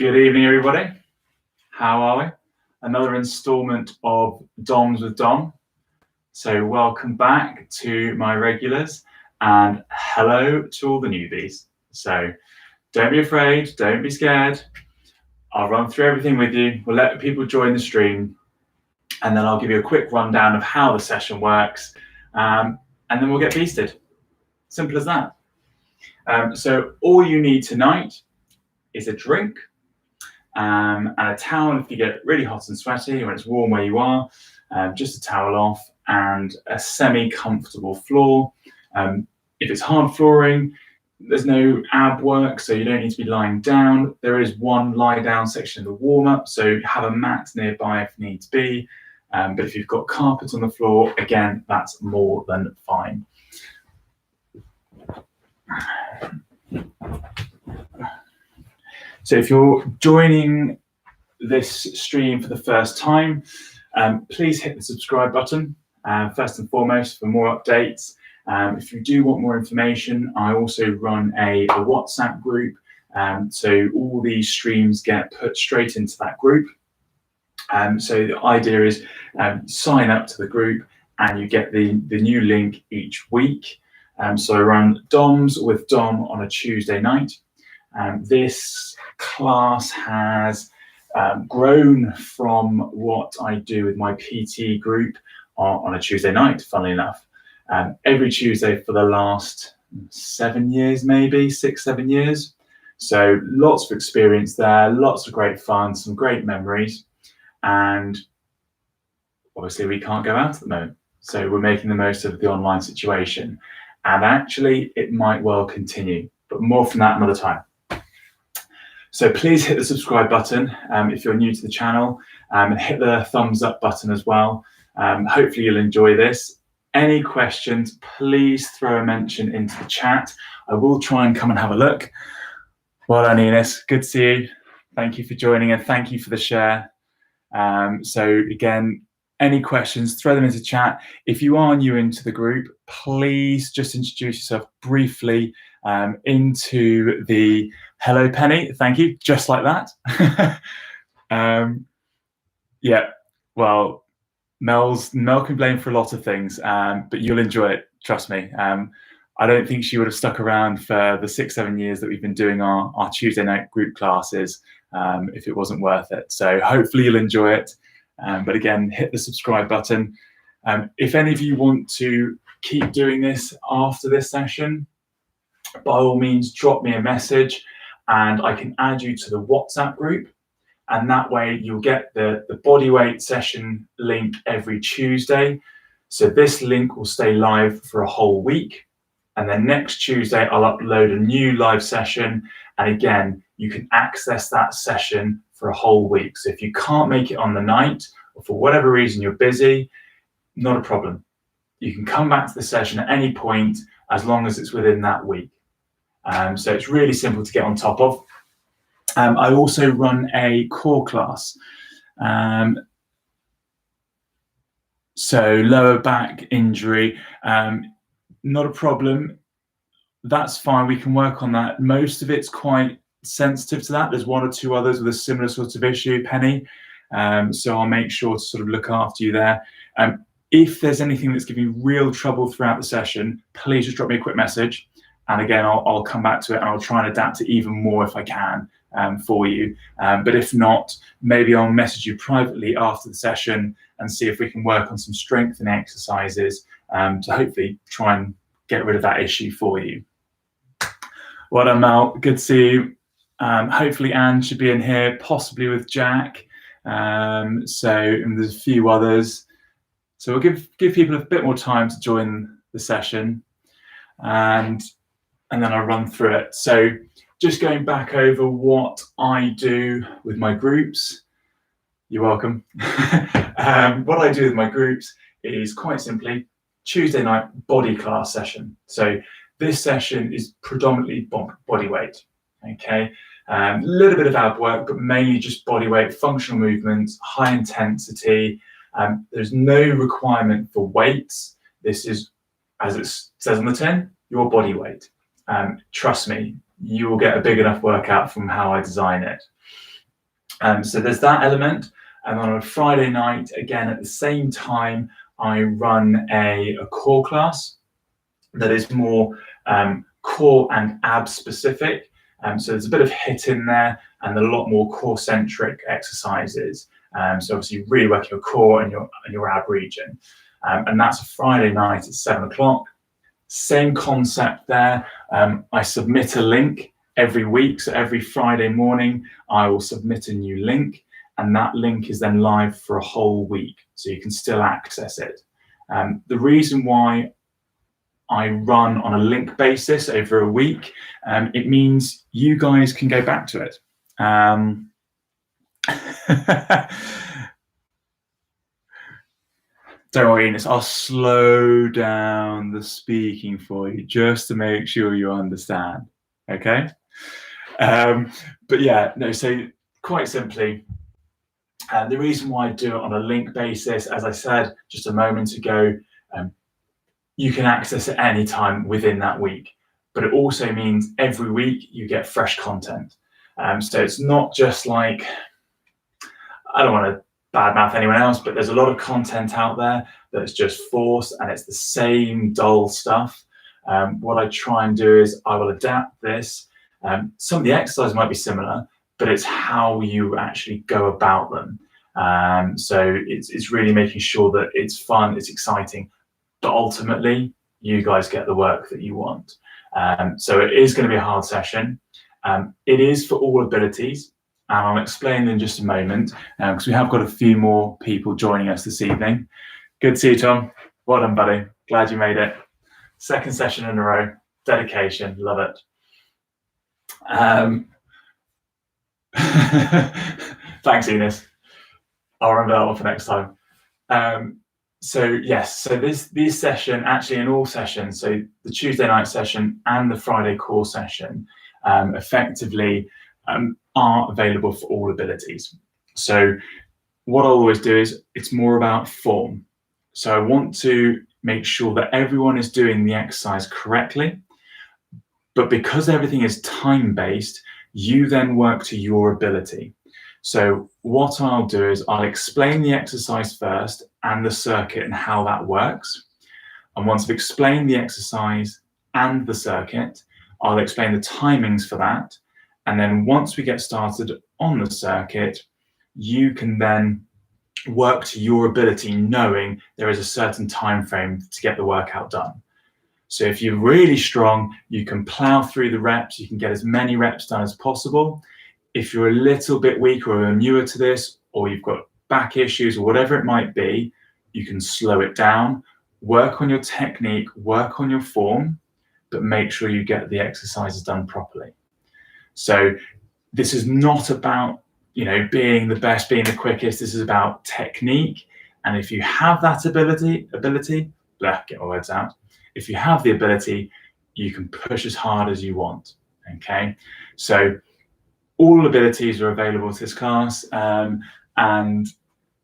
Good evening, everybody. How are we? Another installment of DOMS with Dom. So welcome back to my regulars and hello to all the newbies. So don't be afraid, don't be scared. I'll run through everything with you. We'll let people join the stream and then I'll give you a quick rundown of how the session works and then we'll get beasted. Simple as that. So all you need tonight is a drink and a towel if you get really hot and sweaty, when it's warm where you are, just a towel off and a semi-comfortable floor. If it's hard flooring, there's no ab work, so you don't need to be lying down. There is one lie down section in the warm-up, so have a mat nearby if needs be. But if you've got carpet on the floor, again, that's more than fine. So if you're joining this stream for the first time, please hit the subscribe button first and foremost for more updates. If you do want more information, I also run a WhatsApp group, so all these streams get put straight into that group. So the idea is sign up to the group and you get the new link each week. So I run DOMS with Dom on a Tuesday night. This class has grown from what I do with my PT group on a Tuesday night, funnily enough. Every Tuesday for the last 7 years, maybe 6, 7 years. So lots of experience there, lots of great fun, some great memories. And obviously we can't go out at the moment. So we're making the most of the online situation. And actually it might well continue, but more from that another time. So please hit the subscribe button if you're new to the channel, and hit the thumbs up button as well. Hopefully you'll enjoy this. Any questions, please throw a mention into the chat. I will try and come and have a look. Well done, Eunice. Good to see you. Thank you for joining and thank you for the share. So again, any questions, throw them into chat. If you are new into the group, please just introduce yourself briefly into the hello, Penny. Thank you. Just like that. Yeah, well, Mel can blame for a lot of things, but you'll enjoy it. Trust me. I don't think she would have stuck around for the 6, 7 years that we've been doing our Tuesday night group classes if it wasn't worth it. So hopefully you'll enjoy it. But again, hit the subscribe button. If any of you want to keep doing this after this session, by all means, drop me a message and I can add you to the WhatsApp group. And that way you'll get the bodyweight session link every Tuesday. So this link will stay live for a whole week. And then next Tuesday, I'll upload a new live session. And again, you can access that session for a whole week. So if you can't make it on the night or for whatever reason you're busy, not a problem. You can come back to the session at any point as long as it's within that week. So it's really simple to get on top of. I also run a core class. So lower back injury, not a problem. That's fine. We can work on that. Most of it's quite sensitive to that. There's 1 or 2 others with a similar sort of issue, Penny. So I'll make sure to sort of look after you there. If there's anything that's giving you real trouble throughout the session, please just drop me a quick message. And again, I'll come back to it and I'll try and adapt it even more if I can for you. But if not, maybe I'll message you privately after the session and see if we can work on some strengthening exercises to hopefully try and get rid of that issue for you. Well done, Mel. Good to see you. Hopefully Anne should be in here, possibly with Jack. And there's a few others. So we'll give people a bit more time to join the session. And then I'll run through it. So just going back over what I do with my groups. You're welcome. What I do with my groups is quite simply Tuesday night body class session. So this session is predominantly body weight. Okay, a little bit of ab work, but mainly just body weight, functional movements, high intensity. There's no requirement for weights. This is, as it says on the tin, your body weight. Trust me, you will get a big enough workout from how I design it. So there's that element. And on a Friday night, again, at the same time, I run a core class that is more core and abs specific. So there's a bit of HIIT in there and a lot more core centric exercises. So obviously really working your core and your ab region. And that's a Friday night at 7 o'clock. Same concept there. I submit a link every week. So every Friday morning, I will submit a new link, and that link is then live for a whole week. So you can still access it. The reason why I run on a link basis over a week, it means you guys can go back to it. Don't worry, Ines, I'll slow down the speaking for you just to make sure you understand, okay? But yeah, no, so quite simply, the reason why I do it on a link basis, as I said just a moment ago, you can access it any time within that week, but it also means every week you get fresh content. So it's not just like, I don't want to badmouth anyone else, but there's a lot of content out there that's just forced and it's the same dull stuff. What I try and do is I will adapt this. Some of the exercises might be similar, but it's how you actually go about them. So it's really making sure that it's fun, it's exciting, but ultimately you guys get the work that you want. So it is going to be a hard session. It is for all abilities. And I'll explain in just a moment, because we have got a few more people joining us this evening. Good to see you, Tom. Well done, buddy. Glad you made it. Second session in a row. Dedication. Love it. Thanks, Ines. I'll remember that one for next time. So yes, so this session, actually in all sessions, so the Tuesday night session and the Friday core session, effectively are available for all abilities. So what I'll always do is it's more about form. So I want to make sure that everyone is doing the exercise correctly, but because everything is time-based, you then work to your ability. So what I'll do is I'll explain the exercise first and the circuit and how that works. And once I've explained the exercise and the circuit, I'll explain the timings for that. And then once we get started on the circuit, you can then work to your ability, knowing there is a certain time frame to get the workout done. So if you're really strong, you can plow through the reps, you can get as many reps done as possible. If you're a little bit weaker or newer to this, or you've got back issues or whatever it might be, you can slow it down, work on your technique, work on your form, but make sure you get the exercises done properly. So this is not about, being the best, being the quickest. This is about technique. And if you have that ability, get my words out. If you have the ability, you can push as hard as you want. Okay. So all abilities are available to this class. And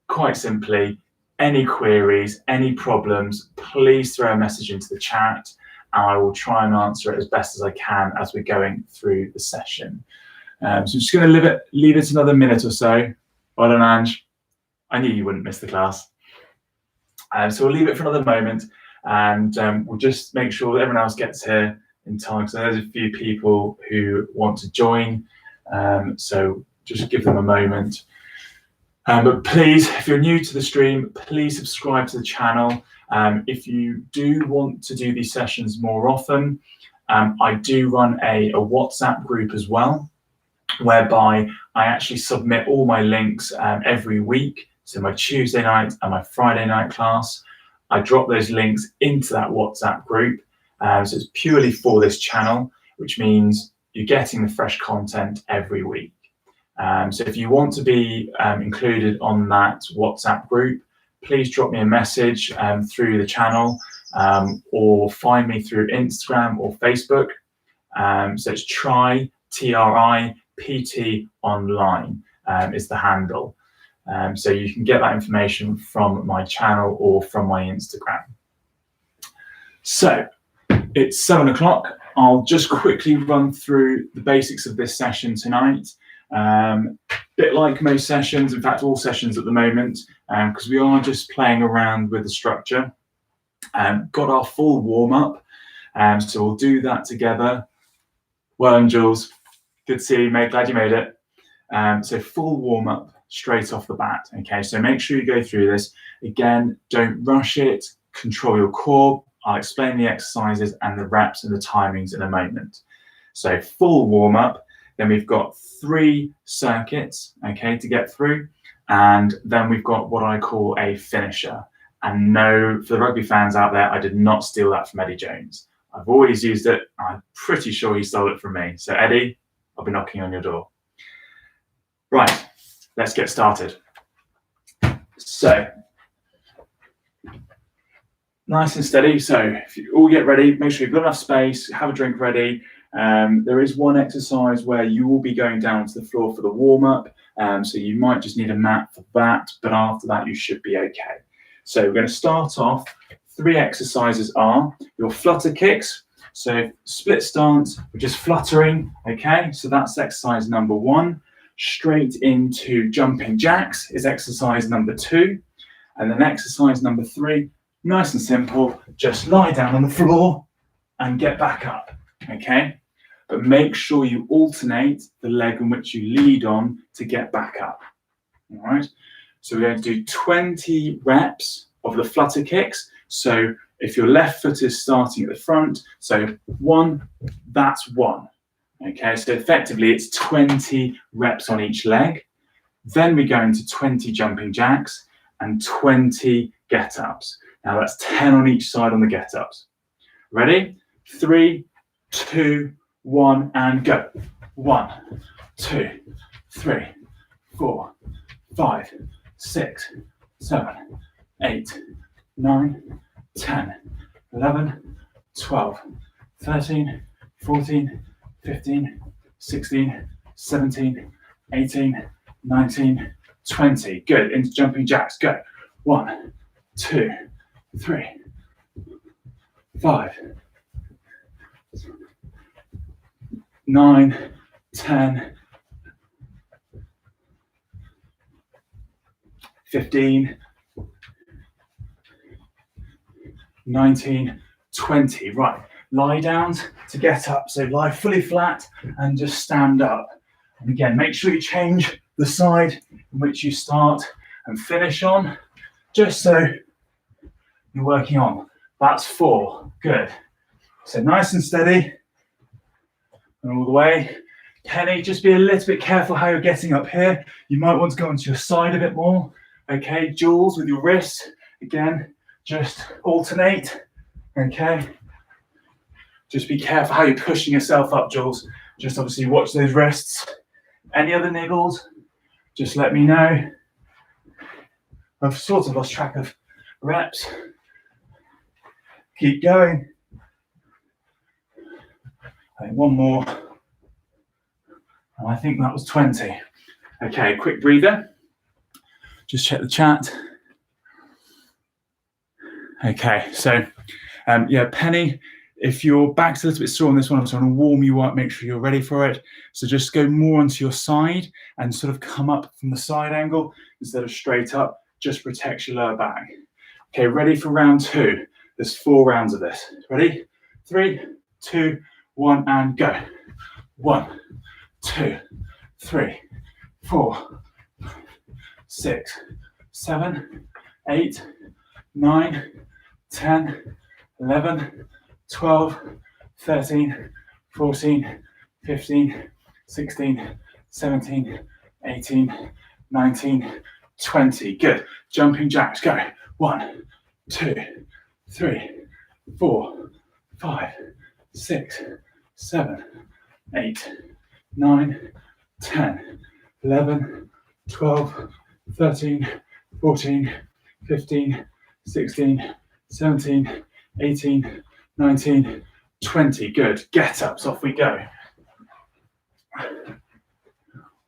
quite simply, any queries, any problems, please throw a message into the chat. And I will try and answer it as best as I can as we're going through the session. So I'm just going to leave it another minute or so. Well done, Ange. I knew you wouldn't miss the class. So we'll leave it for another moment, and we'll just make sure that everyone else gets here in time, because there's a few people who want to join. So just give them a moment. But please, if you're new to the stream, please subscribe to the channel. If you do want to do these sessions more often, I do run a WhatsApp group as well, whereby I actually submit all my links every week. So my Tuesday night and my Friday night class, I drop those links into that WhatsApp group. So it's purely for this channel, which means you're getting the fresh content every week. So if you want to be included on that WhatsApp group, please drop me a message through the channel, or find me through Instagram or Facebook. So it's TRIPT online is the handle. So you can get that information from my channel or from my Instagram. So it's 7 o'clock. I'll just quickly run through the basics of this session tonight. Bit like most sessions, in fact, all sessions at the moment, because we are just playing around with the structure. Got our full warm-up, so we'll do that together. Well done, Jules. Good to see you, mate. Glad you made it. So full warm-up straight off the bat. Okay, so make sure you go through this. Again, don't rush it. Control your core. I'll explain the exercises and the reps and the timings in a moment. So full warm-up. Then we've got 3 circuits, okay, to get through. And then we've got what I call a finisher. And no, for the rugby fans out there, I did not steal that from Eddie Jones. I've always used it. I'm pretty sure he stole it from me. So Eddie, I'll be knocking on your door. Right, let's get started. So, nice and steady. So if you all get ready, make sure you've got enough space, have a drink ready. There is one exercise where you will be going down to the floor for the warm-up. So you might just need a mat for that, but after that you should be okay. So we're going to start off. 3 exercises are your flutter kicks. So split stance, we're just fluttering, okay? So that's exercise number 1. Straight into jumping jacks is exercise number 2. And then exercise number 3, nice and simple, just lie down on the floor and get back up, okay? But make sure you alternate the leg in which you lead on to get back up, all right? So we're going to do 20 reps of the flutter kicks. So if your left foot is starting at the front, so 1, that's 1. Okay, so effectively it's 20 reps on each leg. Then we go into 20 jumping jacks and 20 get-ups. Now that's 10 on each side on the get-ups. Ready? 3, 2, 1, and go. 1, 2, 3, 4, 5, 6, 7, 8, 9, 10, 11, 12, 13, 14, 15, 16, 17, 18, 19, 20. Good. Into jumping jacks. Go. 1, 2, 3, 5, 9, 10, 15, 19, 20. Right. Lie down to get up. So lie fully flat and just stand up. And again, make sure you change the side in which you start and finish on, just so you're working on. That's 4. Good. So nice and steady. And all the way. Penny, just be a little bit careful how you're getting up here. You might want to go onto your side a bit more. Okay, Jules, with your wrists. Again, just alternate. Okay. Just be careful how you're pushing yourself up, Jules. Just obviously watch those wrists. Any other niggles, just let me know. I've sort of lost track of reps. Keep going. Okay, one more. And I think that was 20. Okay, quick breather. Just check the chat. Okay, so yeah, Penny, if your back's a little bit sore on this one, I'm trying to warm you up, make sure you're ready for it. So just go more onto your side and sort of come up from the side angle instead of straight up. Just protects your lower back. Okay, ready for round 2. There's 4 rounds of this. Ready? 3, 2, 1, and go. 1, 2, 3, 4, 6, 7, 8, 9, 10, 11, 12, 13, 14, 15, 16, 17, 18, 19, 20. Good. Jumping jacks. Go. 1, 2, 3, 4, 5, 6, 7, 8, 9, 10, 11, 12, 13, 14, 15, 16, 17, 18, 19, 20. Good. Get ups. Off we go.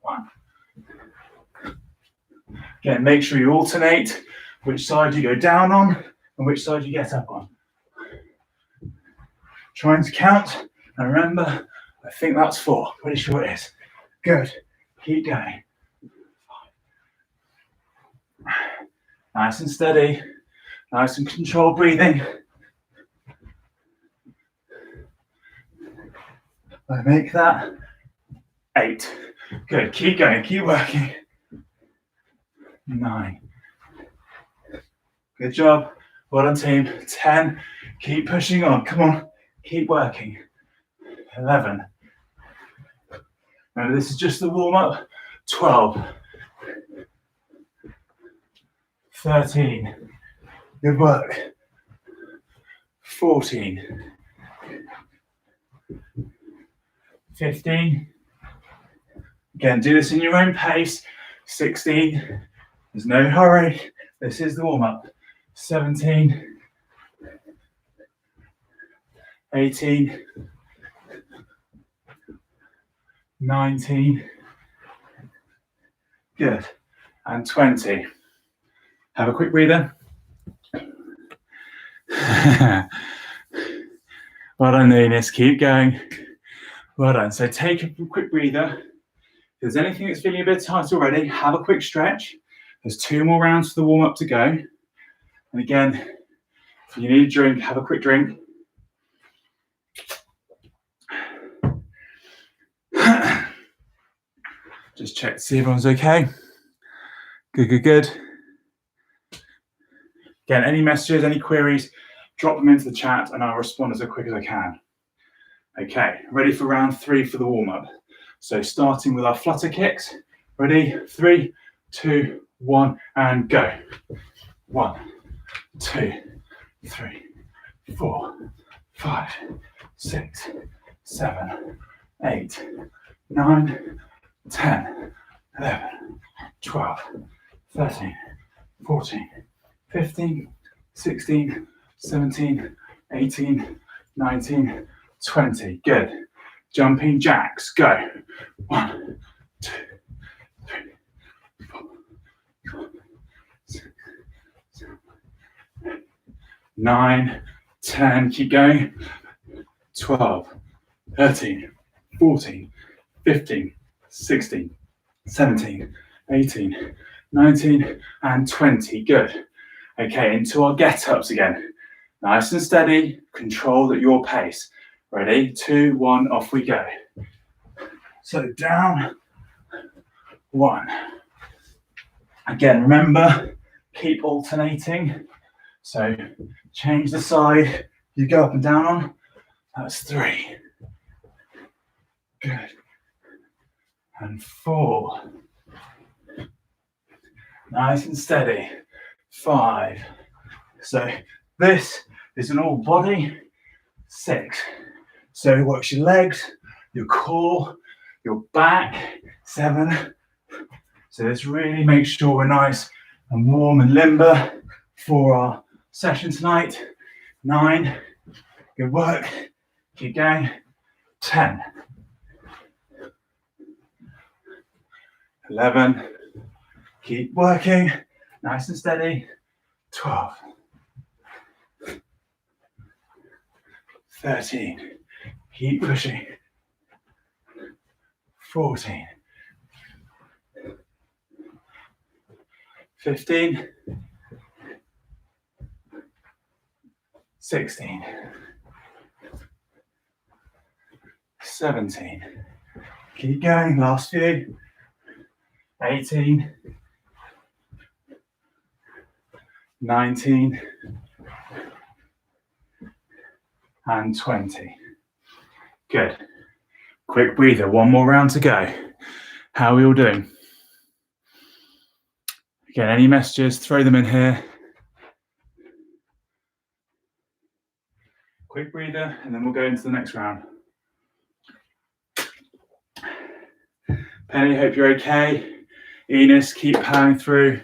1. Again, make sure you alternate which side you go down on and which side you get up on. Trying to count, and remember, I think that's 4. Pretty sure it is. Good. Keep going. Nice and steady. Nice and controlled breathing. I make that 8. Good. Keep going. Keep working. 9. Good job. Well done, team. 10. Keep pushing on. Come on. Keep working. 11. Remember, this is just the warm-up. 12. 13. Good work. 14. 15. Again, do this in your own pace. 16. There's no hurry. This is the warm-up. 17. 18. 19. Good. And 20. Have a quick breather. Well done, Eunice. Keep going. Well done. So take a quick breather. If there's anything that's feeling a bit tight already, have a quick stretch. There's 2 more rounds for the warm-up to go. And again, if you need a drink, have a quick drink. Just check to see everyone's okay. Good. Again, any messages, any queries, drop them into the chat and I'll respond as quick as I can. Okay, ready for round 3 for the warm-up. So starting with our flutter kicks. Ready? 3, 2, 1, and go. 1, 2, 3, 4, 5, 6, 7, 8, 9, 10, 11, 12, 13, 14, 15, 16, 17, 18, 19, 20. Good. Jumping jacks. Go. 1, 2, 3, 4, 5, 6, 7, 8, 9, 10. Keep going. 12, 13, 14, 15, 16, 17, 18, 19, and 20. Good. Okay, into our get-ups again. Nice and steady, controlled at your pace. Ready? 2, 1, off we go. So down, 1. Again, remember, keep alternating. So change the side you go up and down on. That's 3. Good. And 4. Nice and steady. 5. So this is an all body. 6. So it works your legs, your core, your back. 7. So this really makes sure we're nice and warm and limber for our session tonight. 9. Good work. Keep going. 10. 11. Keep working. Nice and steady. 12. 13. Keep pushing. 14. 15. 16. 17. Keep going. Last few. 18. 19. And 20. Good. Quick breather. 1 more round to go. How are we all doing? Again, any messages, throw them in here. Quick breather, and then we'll go into the next round. Penny, hope you're okay. Enos, keep powering through.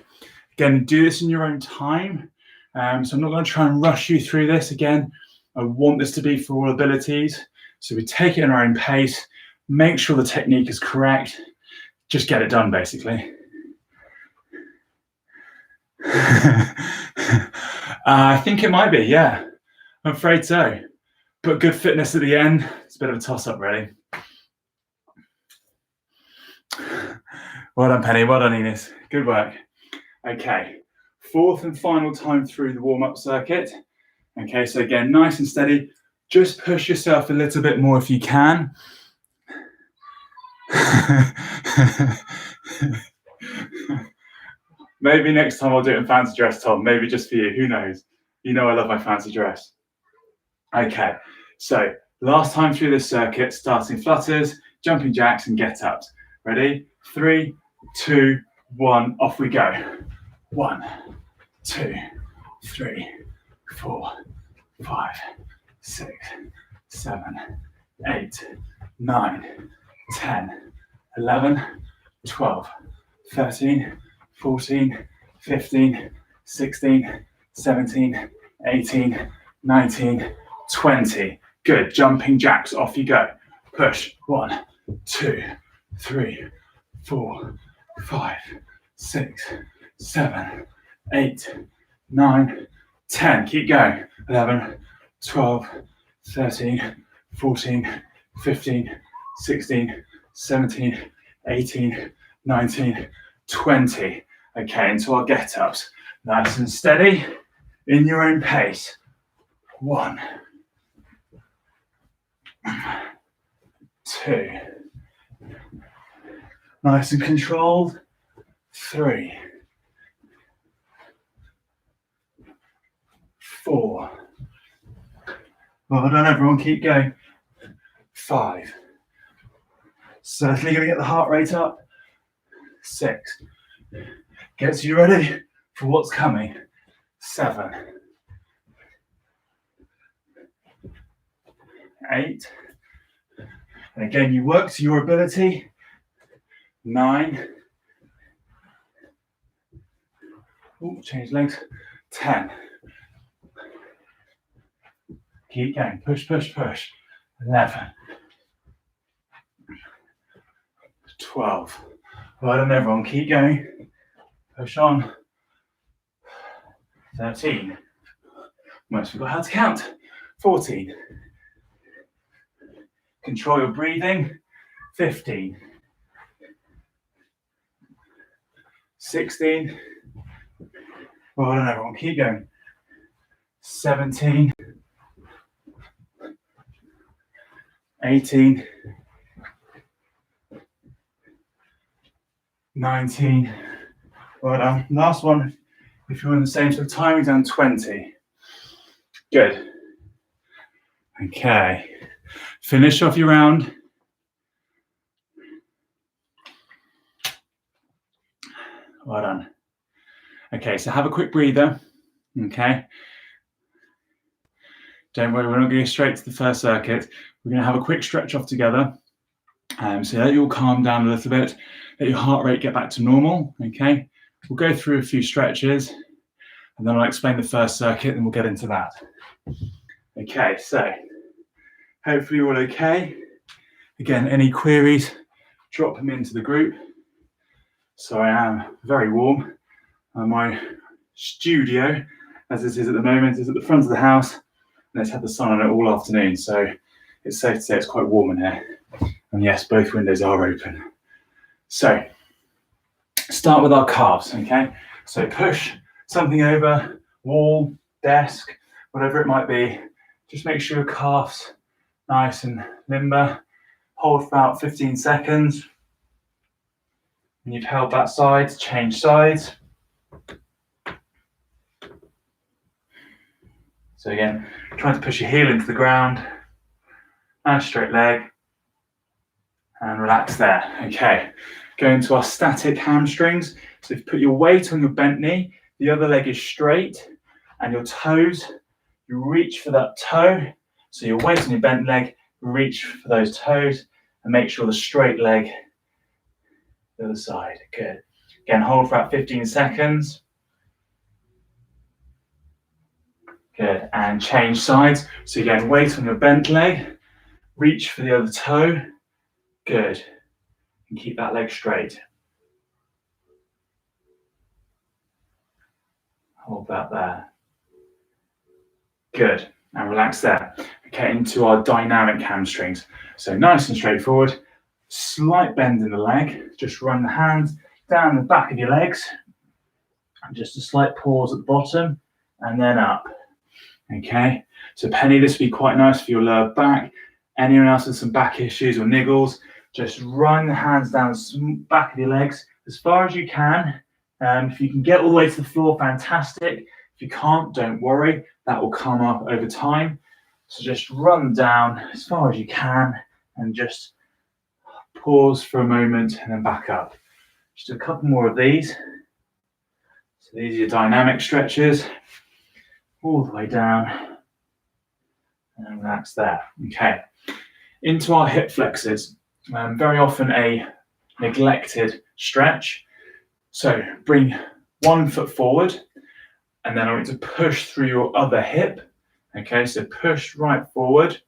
Again, do this in your own time. So I'm not going to try and rush you through this. Again, I want this to be for all abilities. So we take it in our own pace, make sure the technique is correct, just get it done, basically. I think it might be, yeah. I'm afraid so. But good fitness at the end. It's a bit of a toss-up, really. Well done, Penny. Well done, Enos. Good work. Okay, fourth and final time through the warm-up circuit. Okay, so again, nice and steady. Just push yourself a little bit more if you can. Maybe next time I'll do it in fancy dress, Tom. Maybe just for you. Who knows? You know I love my fancy dress. Okay, so last time through this circuit, starting flutters, jumping jacks, and get-ups. Ready? 3, 2, 1, off we go. 1, 2, 3, 4, 5, 6, 7, 8, 9, 10, 11, 12, 13, 14, 15, 16, 17, 18, 19, 20. Good. Jumping jacks. Off you go. Push. 1, 2, 3, 4, 5, 6, 7, 8, 9, 10. Keep going. 11, 12, 13, 14, 15, 16, 17, 18, 19, 20. Okay, into our get-ups. Nice and steady in your own pace. 1, 2. Nice and controlled. 3, 4. Well done, everyone. Keep going. 5. Certainly going to get the heart rate up. 6. Gets you ready for what's coming. 7. 8. And again, you work to your ability. 9. Ooh, change legs. 10. Keep going. Push, push, push. 11. 12. Well done, everyone. Keep going. Push on. 13. Almost forgot how to count. 14. Control your breathing. 15. 16. Well done, everyone. Keep going. 17. 18. 19. Well done. Last one. If you're in the same sort of time, we've done 20. Good. Okay. Finish off your round. Well done. Okay, so have a quick breather. Okay. Don't worry, we're not going to go straight to the first circuit. We're going to have a quick stretch off together. So let you all calm down a little bit. Let your heart rate get back to normal. Okay. We'll go through a few stretches and then I'll explain the first circuit and we'll get into that. Okay, so hopefully you're all okay. Again, any queries, drop them into the group. So I am very warm. My studio, as it is at the moment, is at the front of the house and it's had the sun on it all afternoon. So it's safe to say it's quite warm in here. And yes, both windows are open. So start with our calves, okay? So push something over, wall, desk, whatever it might be. Just make sure your calves nice and limber. Hold for about 15 seconds. When you've held that side, change sides. So again, try to push your heel into the ground. Nice straight leg. And relax there. Okay, going to our static hamstrings. So if you put your weight on your bent knee, the other leg is straight, and your toes, you reach for that toe. So your weight on your bent leg, reach for those toes, and make sure the straight leg, the other side. Good. Again, hold for about 15 seconds. Good, and change sides. So again, weight on your bent leg, reach for the other toe. Good. And keep that leg straight. Hold that there. Good. And relax there. Okay, into our dynamic hamstrings. So nice and straightforward. Slight bend in the leg. Just run the hands down the back of your legs. And just a slight pause at the bottom and then up. Okay, so Penny, this would be quite nice for your lower back. Anyone else with some back issues or niggles, just run the hands down the back of your legs as far as you can. If you can get all the way to the floor, fantastic. If you can't, don't worry, that will come up over time. So just run down as far as you can and just pause for a moment and then back up. Just a couple more of these. So these are your dynamic stretches, all the way down and relax there. Okay, into our hip flexors. Very often a neglected stretch. So bring one foot forward and then I want to push through your other hip. Okay, so push right forward,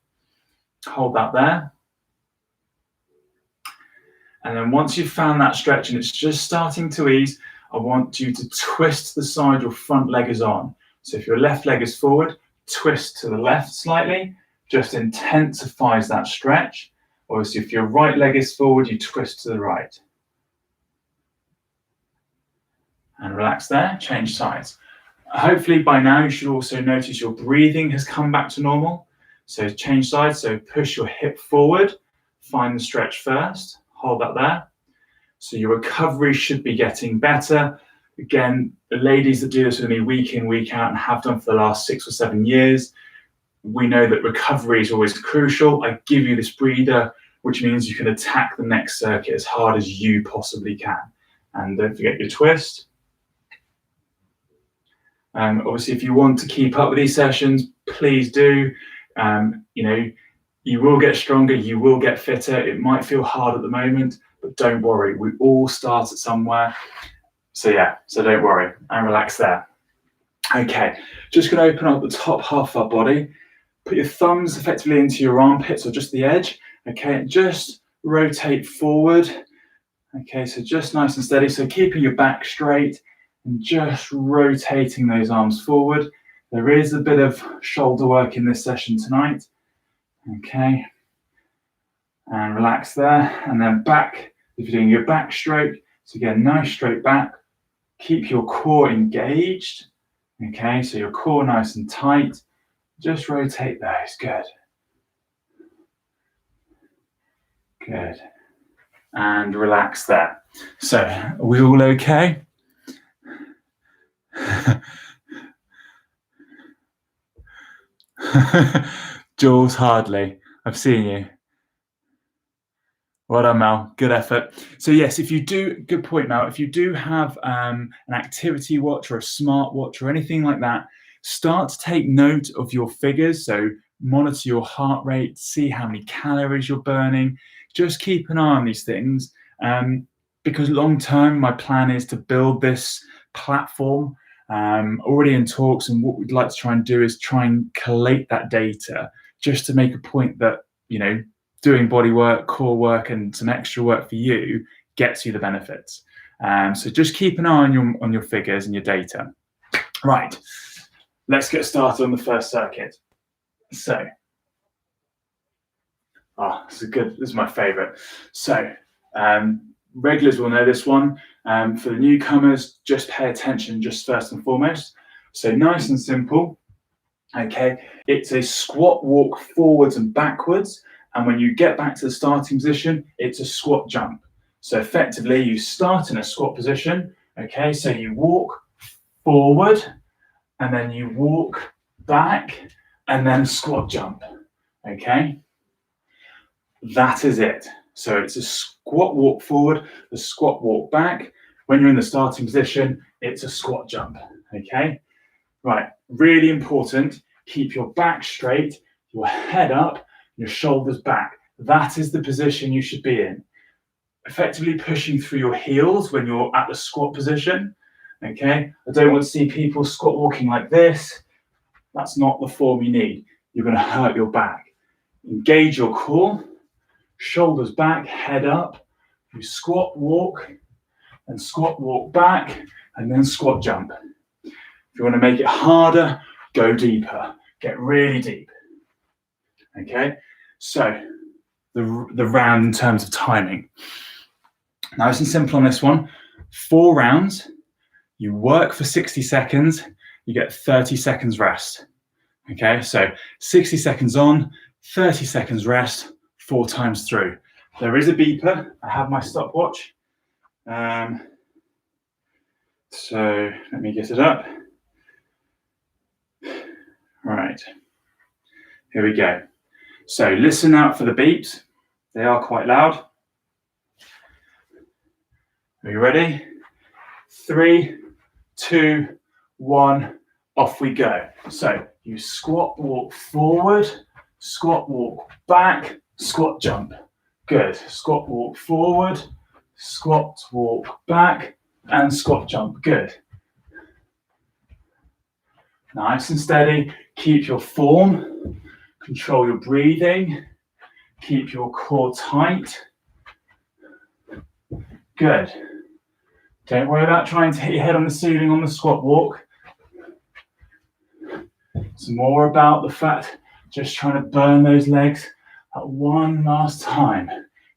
hold that there. And then once you've found that stretch and it's just starting to ease, I want you to twist the side your front leg is on. So if your left leg is forward, twist to the left slightly, just intensifies that stretch. Obviously, if your right leg is forward, you twist to the right. And relax there, change sides. Hopefully by now you should also notice your breathing has come back to normal. So change sides, so push your hip forward, find the stretch first, hold that there. So your recovery should be getting better. Again, the ladies that do this with me week in, week out and have done for the last 6 or 7 years, we know that recovery is always crucial. I give you this breather, which means you can attack the next circuit as hard as you possibly can. And don't forget your twist. Obviously, if you want to keep up with these sessions, please do. You will get stronger, you will get fitter. It might feel hard at the moment, but don't worry. We all start at somewhere. So don't worry and relax there. Okay, just going to open up the top half of our body. Put your thumbs effectively into your armpits or just the edge. Okay, just rotate forward. Okay, so just nice and steady. So keeping your back straight and just rotating those arms forward. There is a bit of shoulder work in this session tonight. Okay, and relax there. And then back, if you're doing your back stroke. So again, nice straight back. Keep your core engaged. Okay, so your core nice and tight. Just rotate those, good. Good. And relax there. So, are we all okay? Jules, hardly. I've seen you. Well done, Mel. Good effort. So yes, if you do, good point, Mel. If you do have an activity watch or a smart watch or anything like that, start to take note of your figures. So monitor your heart rate, see how many calories you're burning. Just keep an eye on these things because long term, my plan is to build this platform already in talks. And what we'd like to try and do is try and collate that data just to make a point that, doing body work, core work, and some extra work for you gets you the benefits. So just keep an eye on your figures and your data. Right, let's get started on the first circuit. So, this is my favorite. So, regulars will know this one. For the newcomers, just pay attention just first and foremost. So nice and simple. Okay, it's a squat walk forwards and backwards. And when you get back to the starting position, it's a squat jump. So effectively, you start in a squat position. Okay, so you walk forward and then you walk back and then squat jump. Okay, that is it. So it's a squat walk forward, a squat walk back. When you're in the starting position, it's a squat jump. Okay, right, really important. Keep your back straight, your head up, your shoulders back. That is the position you should be in. Effectively pushing through your heels when you're at the squat position. Okay, I don't want to see people squat walking like this. That's not the form you need. You're going to hurt your back. Engage your core, shoulders back, head up. You squat walk and squat walk back and then squat jump. If you want to make it harder, go deeper. Get really deep. Okay, so the round in terms of timing. Nice and simple on this one. 4 rounds, you work for 60 seconds, you get 30 seconds rest. Okay, so 60 seconds on, 30 seconds rest, 4 times through. There is a beeper. I have my stopwatch. So let me get it up. Right, here we go. So listen out for the beeps. They are quite loud. Are you ready? 3, 2, 1, off we go. So you squat, walk forward, squat, walk back, squat, jump. Good. Squat, walk forward, squat, walk back, and squat, jump. Good. Nice and steady. Keep your form. Control your breathing. Keep your core tight. Good. Don't worry about trying to hit your head on the ceiling on the squat walk. It's more about the fact just trying to burn those legs at one last time.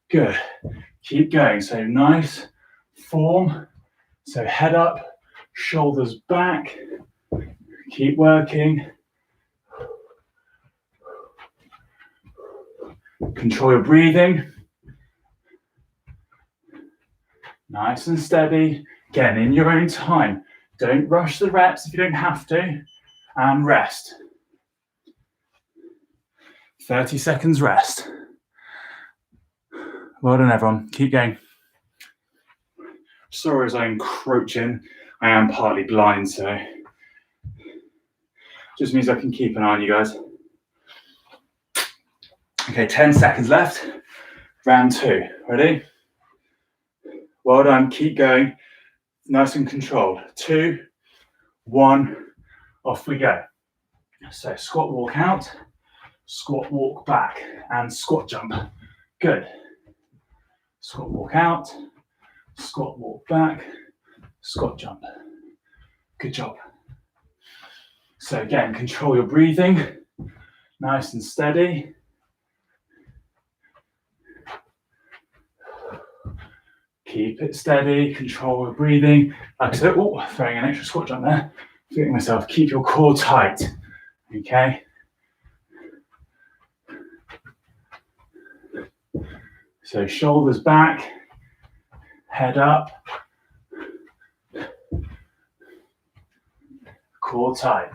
Good. Keep going. So nice form. So head up, shoulders back. Keep working. Control your breathing. Nice and steady. Again, in your own time. Don't rush the reps if you don't have to. And rest. 30 seconds rest. Well done, everyone. Keep going. Sorry as I encroach in. I am partly blind, so just means I can keep an eye on you guys. Okay, 10 seconds left. Round 2. Ready? Well done. Keep going. Nice and controlled. 2, 1, off we go. So squat, walk out, squat, walk back, and squat, jump. Good. Squat, walk out, squat, walk back, squat, jump. Good job. So again, control your breathing. Nice and steady. Keep it steady, control your breathing. Like I said, throwing an extra squat jump there. Feeling myself, keep your core tight, okay? So shoulders back, head up, core tight.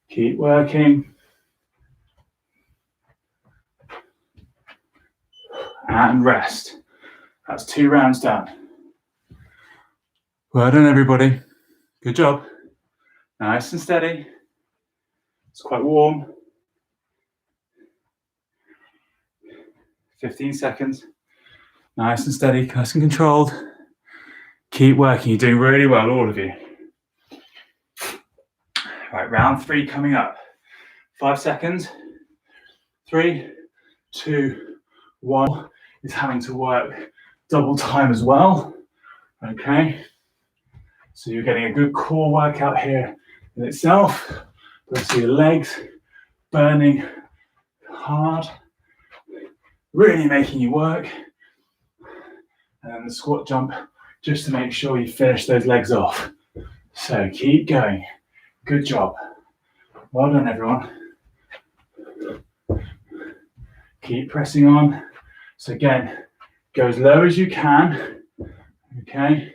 Keep working. And rest. That's 2 rounds done. Well done, everybody. Good job. Nice and steady. It's quite warm. 15 seconds. Nice and steady, nice and controlled. Keep working. You're doing really well, all of you. Right, round 3 coming up. 5 seconds. 3, 2, 1. Is having to work double time as well. Okay. So you're getting a good core workout here in itself. But see your legs burning hard. Really making you work. And then the squat jump just to make sure you finish those legs off. So keep going. Good job. Well done, everyone. Keep pressing on. So again, go as low as you can. Okay.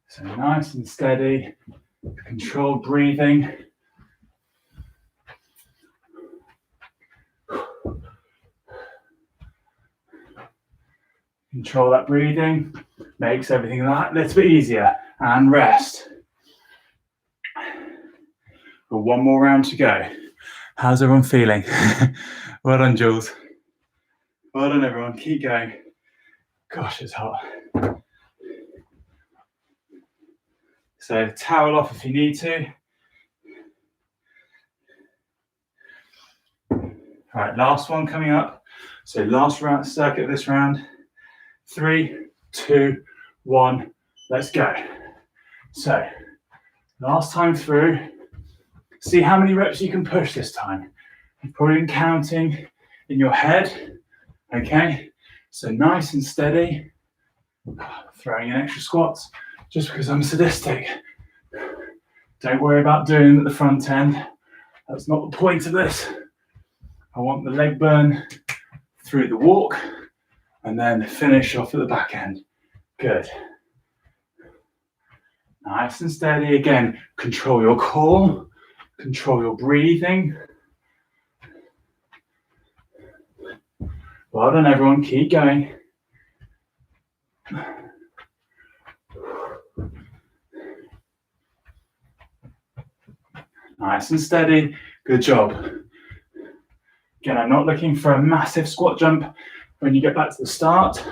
So nice and steady. Controlled breathing. Control that breathing. Makes everything that little bit easier. And rest. Got 1 more round to go. How's everyone feeling? Well done, Jules. Well done, everyone. Keep going. Gosh, it's hot. So towel off if you need to. All right, last one coming up. So last round, circuit of this round. 3, 2, 1, let's go. So last time through, see how many reps you can push this time. You've probably been counting in your head, okay? So nice and steady, throwing in extra squats just because I'm sadistic. Don't worry about doing them at the front end. That's not the point of this. I want the leg burn through the walk and then finish off at the back end. Good. Nice and steady. Again, control your core, control your breathing. Well done, everyone. Keep going. Nice and steady. Good job. Again, I'm not looking for a massive squat jump when you get back to the start.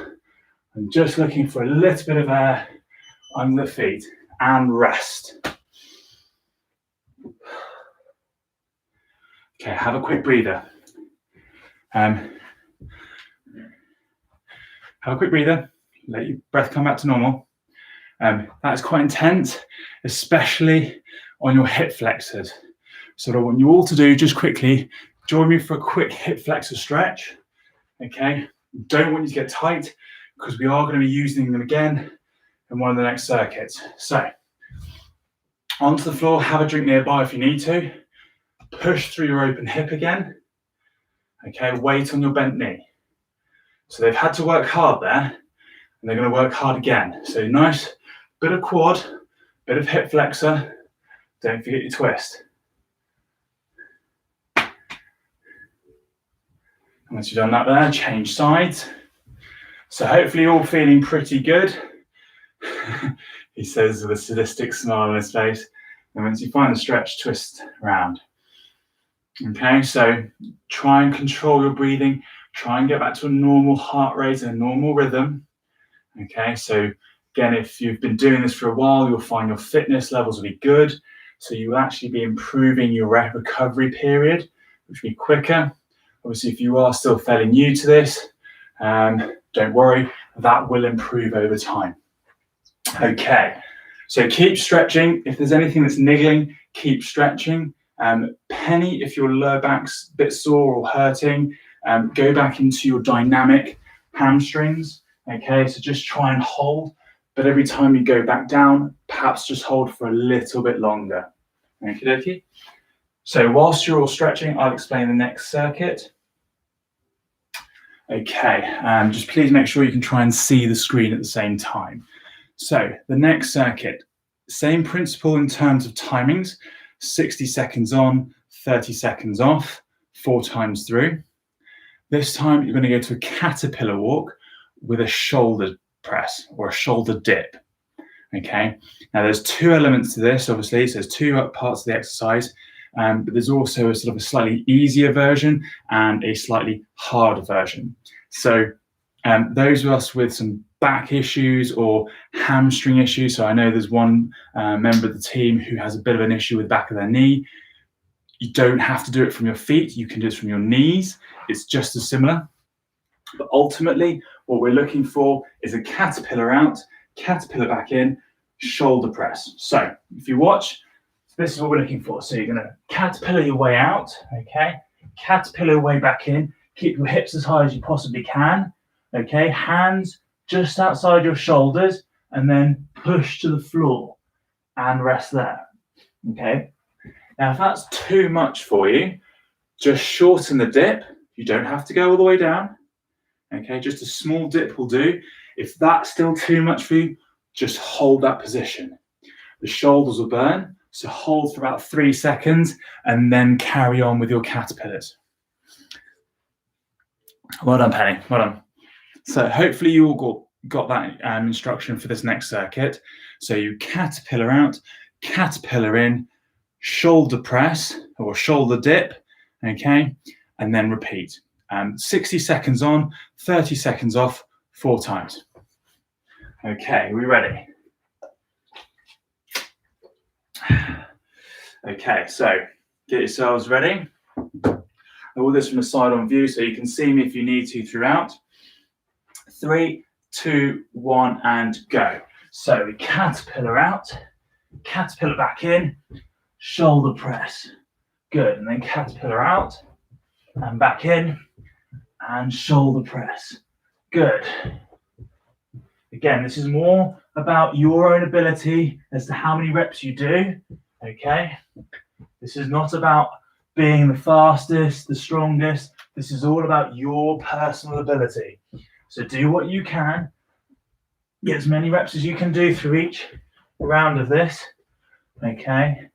I'm just looking for a little bit of air under the feet and rest. Okay, have a quick breather. Have a quick breather. Let your breath come back to normal. That's quite intense, especially on your hip flexors. So what I want you all to do, just quickly, join me for a quick hip flexor stretch. Okay, don't want you to get tight because we are going to be using them again in one of the next circuits. So onto the floor, have a drink nearby if you need to. Push through your open hip again. Okay, weight on your bent knee. So they've had to work hard there, and they're going to work hard again. So nice bit of quad, bit of hip flexor. Don't forget your twist. Once you've done that there, change sides. So hopefully you're all feeling pretty good. He says with a sadistic smile on his face. And once you find the stretch, twist around. Okay, so try and control your breathing. Try and get back to a normal heart rate and a normal rhythm. Okay, so again, if you've been doing this for a while, you'll find your fitness levels will be good. So you will actually be improving your recovery period, which will be quicker. Obviously, if you are still fairly new to this, don't worry, that will improve over time. Okay, so keep stretching. If there's anything that's niggling, keep stretching. Penny, if your lower back's a bit sore or hurting, go back into your dynamic hamstrings. Okay, so just try and hold, but every time you go back down, perhaps just hold for a little bit longer. Okie dokie. So whilst you're all stretching, I'll explain the next circuit. Okay, just please make sure you can try and see the screen at the same time. So the next circuit, same principle in terms of timings, 60 seconds on, 30 seconds off, 4 times through. This time you're going to go to a caterpillar walk with a shoulder press or a shoulder dip. Okay, now there's 2 elements to this, obviously, so there's 2 parts of the exercise, but there's also a sort of a slightly easier version and a slightly harder version. So those of us with some back issues or hamstring issues, so I know there's one member of the team who has a bit of an issue with the back of their knee. You don't have to do it from your feet, you can do it from your knees. It's just as similar. But ultimately, what we're looking for is a caterpillar out, caterpillar back in, shoulder press. So if you watch, this is what we're looking for. So you're going to caterpillar your way out, okay? Caterpillar your way back in. Keep your hips as high as you possibly can, okay? Hands just outside your shoulders, and then push to the floor and rest there, okay? Now, if that's too much for you, just shorten the dip. You don't have to go all the way down, okay? Just a small dip will do. If that's still too much for you, just hold that position. The shoulders will burn, so hold for about 3 seconds and then carry on with your caterpillars. Well done, Penny, well done. So hopefully you all got that instruction for this next circuit. So you caterpillar out, caterpillar in, shoulder press or shoulder dip, okay? And then repeat. 60 seconds on, 30 seconds off, 4 times. Okay, we ready? Okay, so get yourselves ready. All this from a side-on view so you can see me if you need to throughout. 3, 2, 1, and go. So we caterpillar out, caterpillar back in, shoulder press. Good. And then caterpillar out and back in and shoulder press. Good. Again, this is more about your own ability as to how many reps you do. Okay. This is not about being the fastest, the strongest. This is all about your personal ability. So do what you can. Get as many reps as you can do through each round of this. Okay.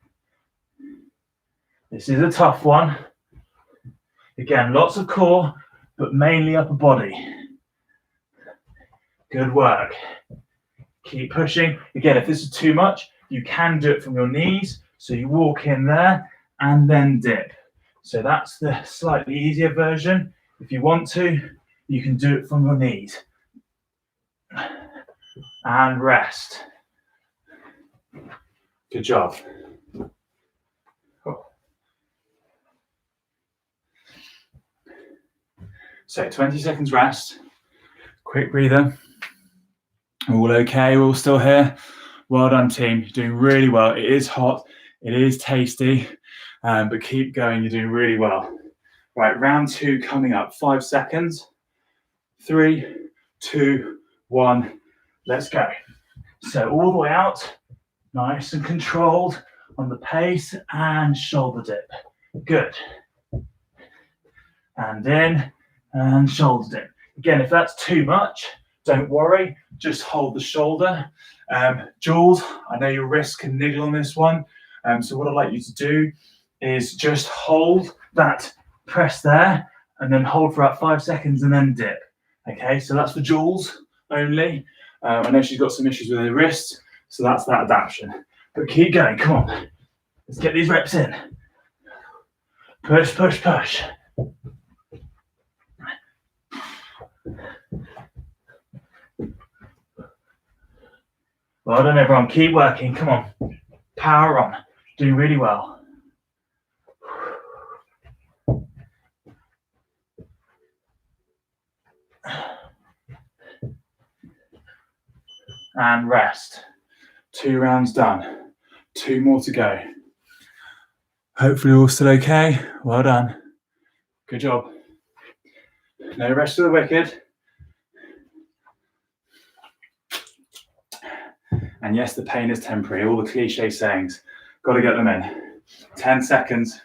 This is a tough one. Again, lots of core, but mainly upper body. Good work. Keep pushing. Again, if this is too much, you can do it from your knees. So you walk in there and then dip. So that's the slightly easier version. If you want to, you can do it from your knees. And rest. Good job. So 20 seconds rest. Quick breather. All okay, we're all still here. Well done, team. You're doing really well. It is hot, it is tasty, but keep going. You're doing really well. Right, round 2 coming up. 5 seconds. 3, 2, 1. Let's go. So all the way out, nice and controlled on the pace and shoulder dip. Good. And in and shoulder dip. Again, if that's too much, don't worry, just hold the shoulder. Jules, I know your wrist can niggle on this one. So what I'd like you to do is just hold that press there and then hold for about 5 seconds and then dip. Okay, so that's for Jules only. I know she's got some issues with her wrist, so that's that adaptation. But keep going, come on. Let's get these reps in. Push, push, push. Well done, everyone. Keep working. Come on. Power on. Doing really well. And rest. 2 rounds done. 2 more to go. Hopefully all still okay. Well done. Good job. No rest for the wicked. And yes, the pain is temporary. All the cliche sayings. Got to get them in. 10 seconds.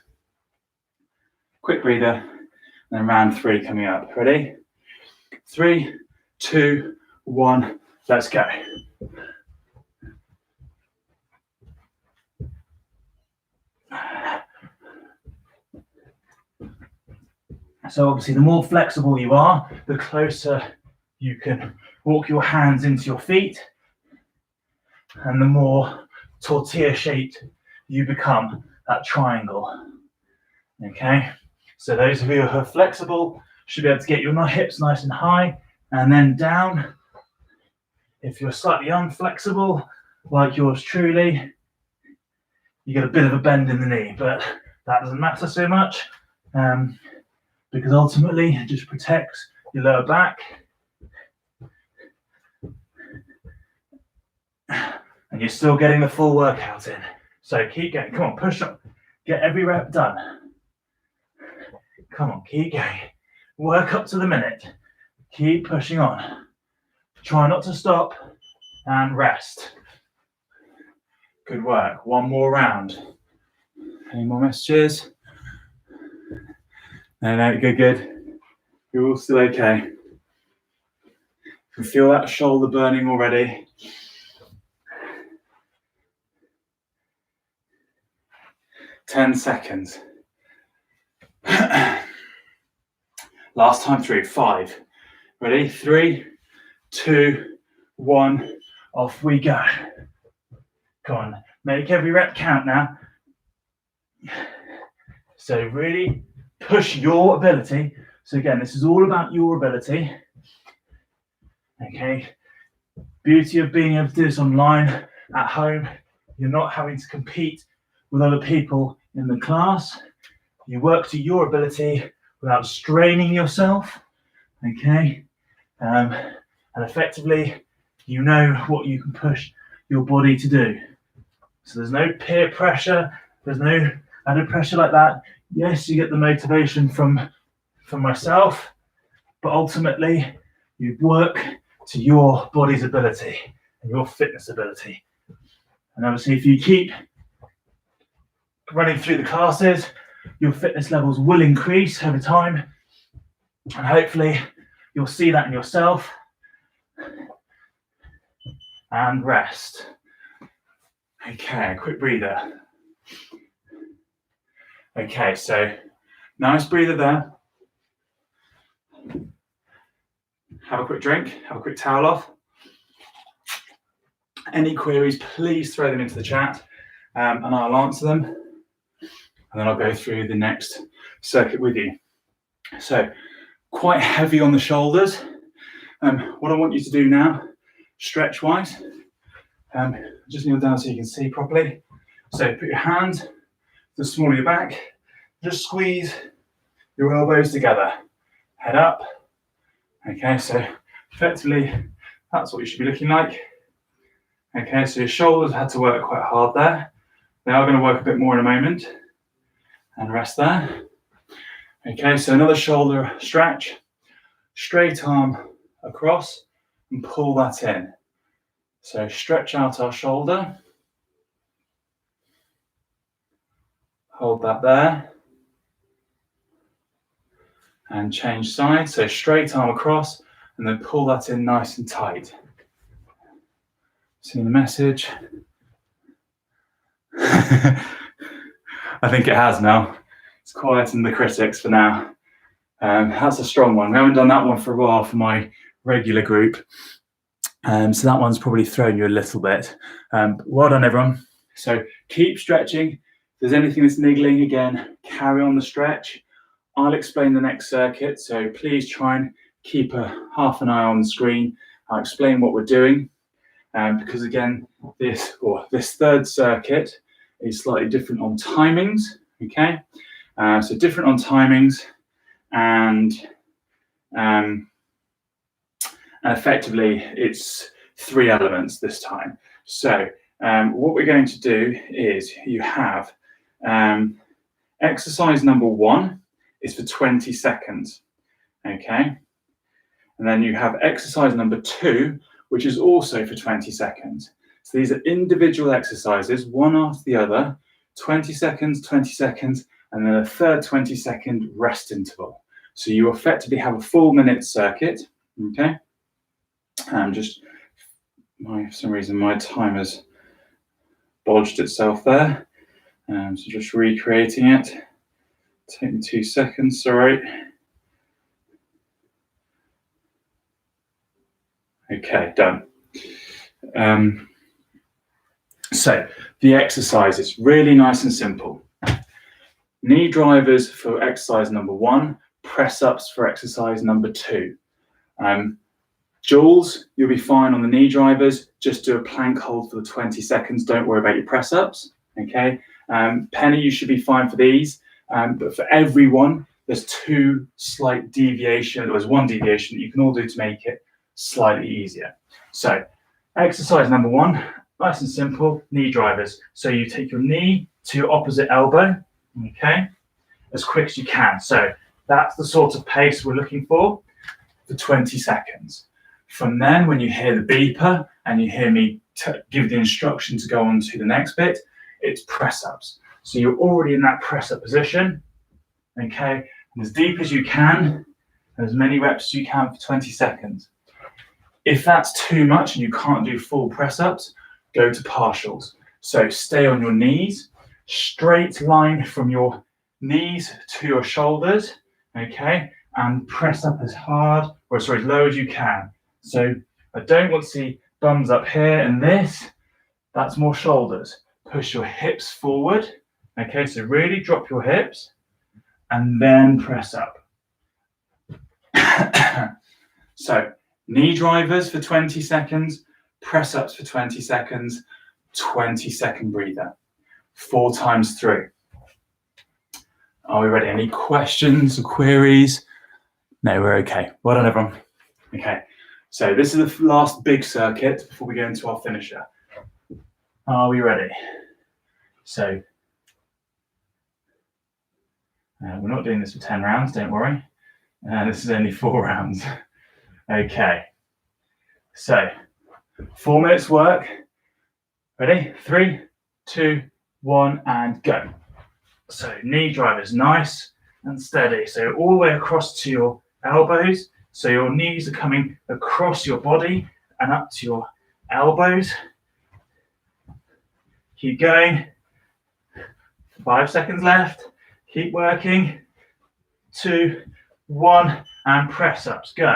Quick breather. And then round 3 coming up. Ready? 3, 2, 1. Let's go. So obviously, the more flexible you are, the closer you can walk your hands into your feet, and the more tortilla shaped you become, that triangle. Okay, so those of you who are flexible should be able to get your hips nice and high and then down. If you're slightly unflexible, like yours truly, you get a bit of a bend in the knee, but that doesn't matter so much. Because ultimately it just protects your lower back. And you're still getting the full workout in. So keep going. Come on, push up. Get every rep done. Come on, keep going. Work up to the minute. Keep pushing on. Try not to stop and rest. Good work. 1 more round. Any more messages? No, good. You're all still okay. You can feel that shoulder burning already. Ten seconds. Last time through. 5. Ready? 3, 2, 1. Off we go. Come on. Make every rep count now. So really push your ability. So again, this is all about your ability. Okay. Beauty of being able to do this online at home. You're not having to compete with other people in the class. You work to your ability without straining yourself. Okay. And effectively, you know what you can push your body to do. So there's no peer pressure, there's no added pressure like that. Yes, you get the motivation from myself, but ultimately you work to your body's ability and your fitness ability. And obviously, if you keep running through the classes, your fitness levels will increase over time. And hopefully you'll see that in yourself. And rest. Okay, quick breather. Okay, so nice breather there. Have a quick drink, have a quick towel off. Any queries, please throw them into the chat and I'll answer them. And then I'll go through the next circuit with you. So, quite heavy on the shoulders. What I want you to do now, stretch-wise, just kneel down so you can see properly. So put your hand to the small of your back, just squeeze your elbows together, head up. Okay, so effectively, that's what you should be looking like. Okay, so your shoulders had to work quite hard there. They are going to work a bit more in a moment. And rest there. Okay, so another shoulder stretch, straight arm across and pull that in. So stretch out our shoulder, hold that there, and change sides. So straight arm across and then pull that in nice and tight. See the message? I think it has now. It's quieting the critics for now. That's a strong one. We haven't done that one for a while for my regular group. So that one's probably thrown you a little bit. Well done, everyone. So keep stretching. If there's anything that's niggling, again, carry on the stretch. I'll explain the next circuit. So please try and keep half an eye on the screen. I'll explain what we're doing. Because again, this third circuit is slightly different on timings. Okay. So different on timings and effectively it's 3 elements this time. So what we're going to do is you have exercise number 1 is for 20 seconds. Okay. And then you have exercise number 2, which is also for 20 seconds. So these are individual exercises, one after the other, 20 seconds, 20 seconds, and then a third 20-second rest interval. So you effectively have a full minute circuit, okay? For some reason my timer's bodged itself there. So just recreating it. Take me 2 seconds, sorry. Okay, done. So the exercise is really nice and simple. Knee drivers for exercise number 1, press ups for exercise number 2. Jules, you'll be fine on the knee drivers. Just do a plank hold for the 20 seconds. Don't worry about your press ups. Okay. Penny, you should be fine for these. But for everyone, there's 2 slight deviations. There's 1 deviation that you can all do to make it slightly easier. So exercise number 1, nice and simple, knee drivers. So you take your knee to your opposite elbow, okay, as quick as you can. So that's the sort of pace we're looking for 20 seconds. From then, when you hear the beeper and you hear me give the instruction to go on to the next bit, it's press ups. So you're already in that press up position, okay, and as deep as you can, and as many reps as you can for 20 seconds. If that's too much and you can't do full press ups, go to partials. So stay on your knees, straight line from your knees to your shoulders, okay, and press up as hard, or sorry, as low as you can. So I don't want to see thumbs up here and this, that's more shoulders. Push your hips forward, okay, so really drop your hips and then press up. So knee drivers for 20 seconds, press ups for 20 seconds, 20-second breather, 4 times through. Are we ready? Any questions or queries? No, we're okay. Well done, everyone. Okay, So this is the last big circuit before we go into our finisher. Are we ready? So we're not doing this for 10 rounds, don't worry. This is only 4 rounds. Okay. So 4 minutes work. Ready? 3, 2, 1, and go. So knee drivers, nice and steady. So all the way across to your elbows. So your knees are coming across your body and up to your elbows. Keep going. 5 seconds left. Keep working. 2, 1, and press ups. Go.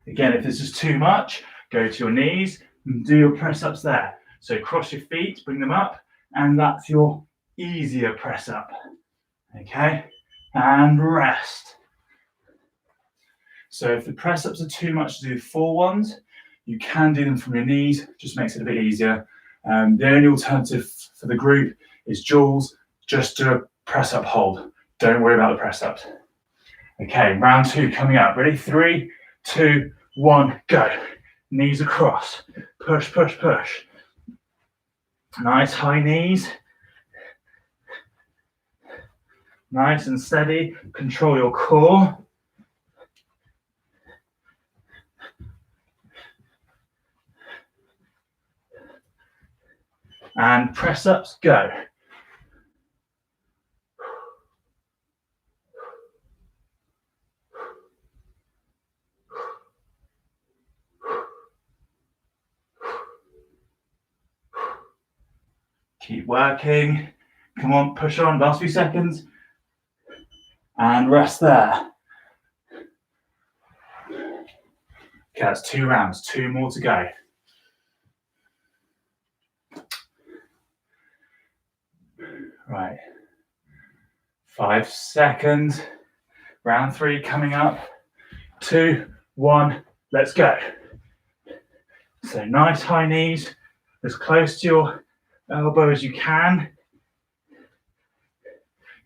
Again, if this is too much, go to your knees and do your press ups there. So cross your feet, bring them up, and that's your easier press up. Okay, and rest. So if the press ups are too much to do full ones, you can do them from your knees, just makes it a bit easier. The only alternative for the group is duals, just do a press up hold. Don't worry about the press ups. Okay, round 2 coming up. Ready? 3, 2, 1, go. Knees across. Push, push, push. Nice high knees. Nice and steady. Control your core. And press ups, go. Keep working. Come on, push on, last few seconds. And rest there. Okay, that's 2 rounds, 2 more to go. Right. 5 seconds. Round 3 coming up. 2, 1, let's go. So nice high knees, as close to your elbow as you can.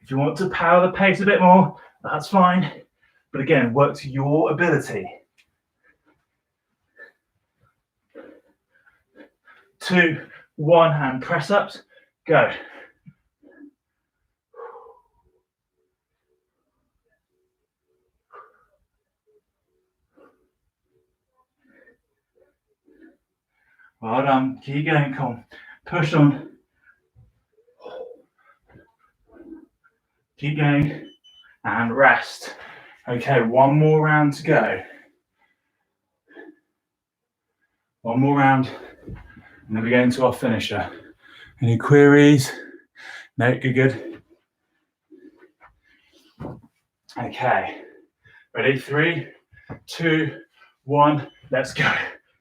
If you want to power the pace a bit more, that's fine. But again, work to your ability. 2, 1, and press ups, go. Well done, keep going, come on. Push on. Keep going and rest. Okay, 1 more round to go. 1 more round, and then we go into our finisher. Any queries? No, you're good. Okay, ready? 3, 2, 1, let's go.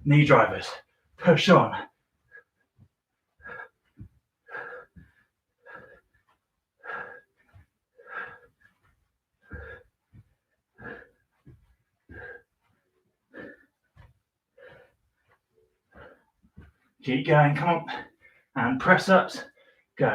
Knee drivers, push on. Keep going, come on. And press ups, go.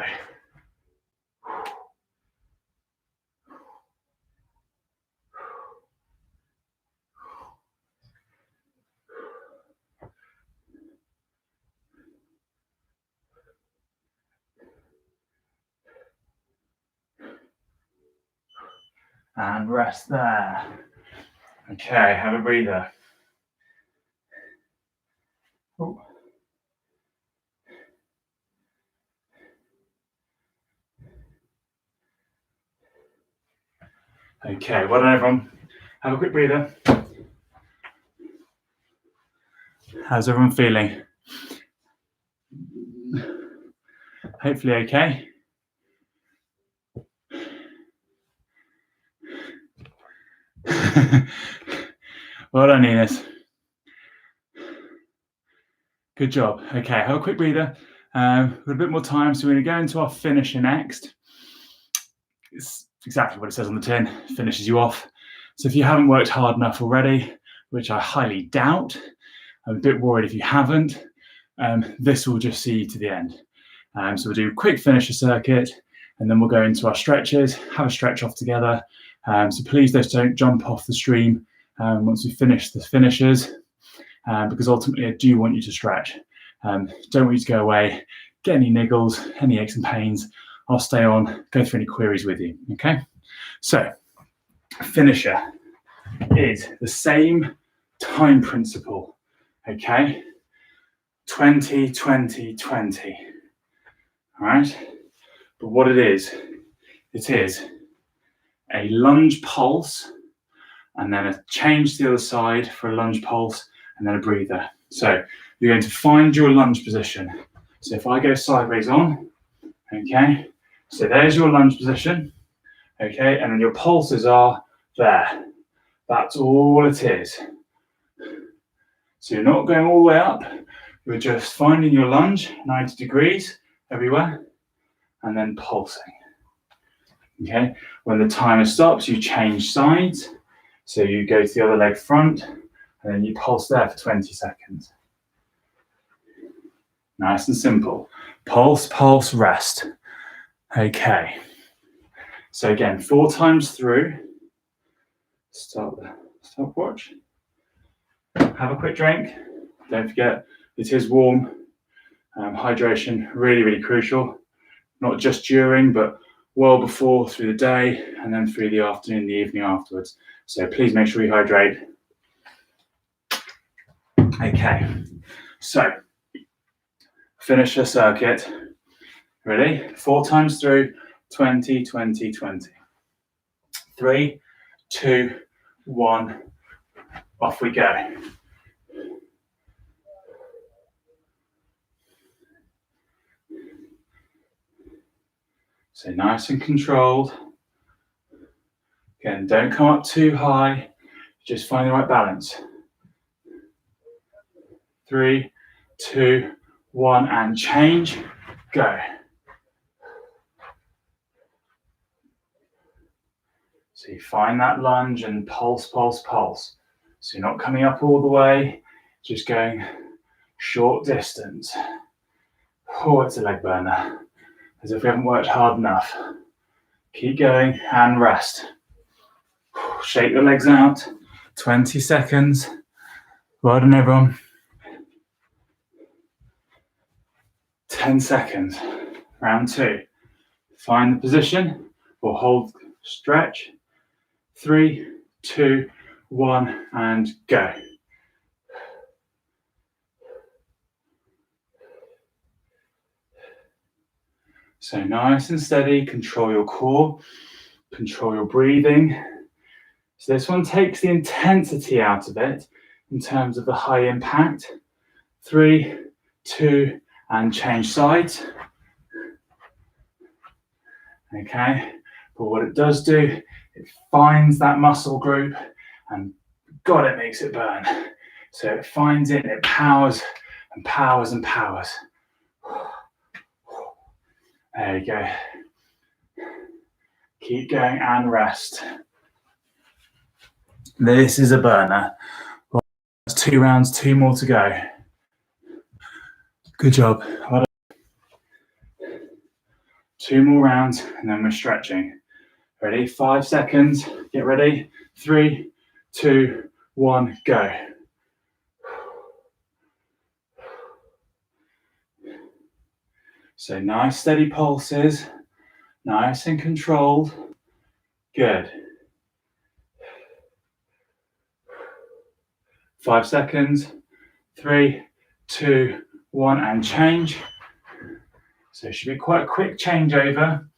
And rest there. Okay, have a breather. Ooh. Okay, well done everyone. Have a quick breather. How's everyone feeling? Hopefully okay. Well done, Enos. Good job. Okay, have a quick breather. We've got a bit more time, so we're going to go into our finisher next. It's exactly what it says on the tin, finishes you off. So if you haven't worked hard enough already, which I highly doubt, I'm a bit worried if you haven't, this will just see you to the end. So we'll do a quick finisher circuit, and then we'll go into our stretches, have a stretch off together. So please just don't jump off the stream once we finish the finishes, because ultimately I do want you to stretch. Don't want you to go away, get any niggles, any aches and pains. I'll stay on, go through any queries with you, okay? So, finisher is the same time principle, okay? 20, 20, 20, all right? But what it is a lunge pulse, and then a change to the other side for a lunge pulse, and then a breather. So you're going to find your lunge position. So if I go sideways on, okay, so there's your lunge position, okay, and then your pulses are there. That's all it is. So you're not going all the way up, you're just finding your lunge, 90 degrees everywhere, and then pulsing. Okay, when the timer stops, you change sides. So you go to the other leg front, and then you pulse there for 20 seconds. Nice and simple. Pulse, pulse, rest. Okay. So again, 4 times through. Start the stopwatch. Have a quick drink. Don't forget, it is warm. Hydration, really, really crucial. Not just during, but well before, through the day, and then through the afternoon, the evening afterwards. So please make sure you hydrate. Okay, so finish the circuit. Ready? 4 times through, 20, 20, 20. 3, 2, 1, off we go. So nice and controlled. Again, don't come up too high, just find the right balance. 3, 2, 1, and change, go. So you find that lunge and pulse, pulse, pulse. So you're not coming up all the way, just going short distance. Oh, it's a leg burner, as if we haven't worked hard enough. Keep going and rest. Shake the legs out, 20 seconds. Well done, everyone. 10 seconds, round 2. Find the position or hold, stretch. 3, 2, 1, and go. So nice and steady, control your core, control your breathing. So this one takes the intensity out of it in terms of the high impact. 3, 2, and change sides. Okay, but what it does do, it finds that muscle group and God, it makes it burn. So it finds it, it powers and powers and powers. There you go. Keep going and rest. This is a burner. Well, that's 2 rounds, 2 more to go. Good job. Well done. 2 more rounds and then we're stretching. Ready? 5 seconds. Get ready. 3, 2, 1, go. So nice steady pulses, nice and controlled. Good. 5 seconds. 3, 2, 1, and change. So it should be quite a quick changeover.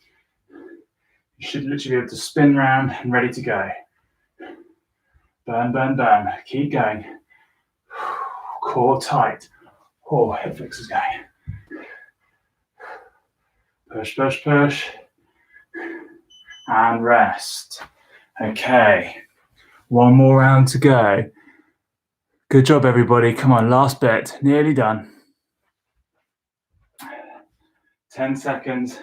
You should literally be able to spin round and ready to go. Burn, burn, burn. Keep going. Core tight. Oh, hip flexors going. Push, push, push. And rest. Okay. 1 more round to go. Good job, everybody. Come on, last bit. Nearly done. 10 seconds.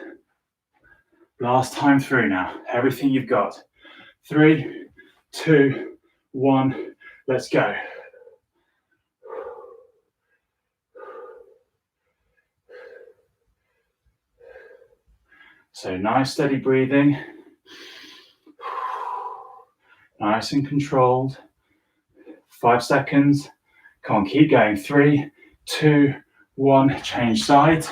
Last time through now. Everything you've got. 3, 2, 1. Let's go. So nice steady breathing. Nice and controlled. 5 seconds. Come on, keep going. 3, 2, 1. Change sides.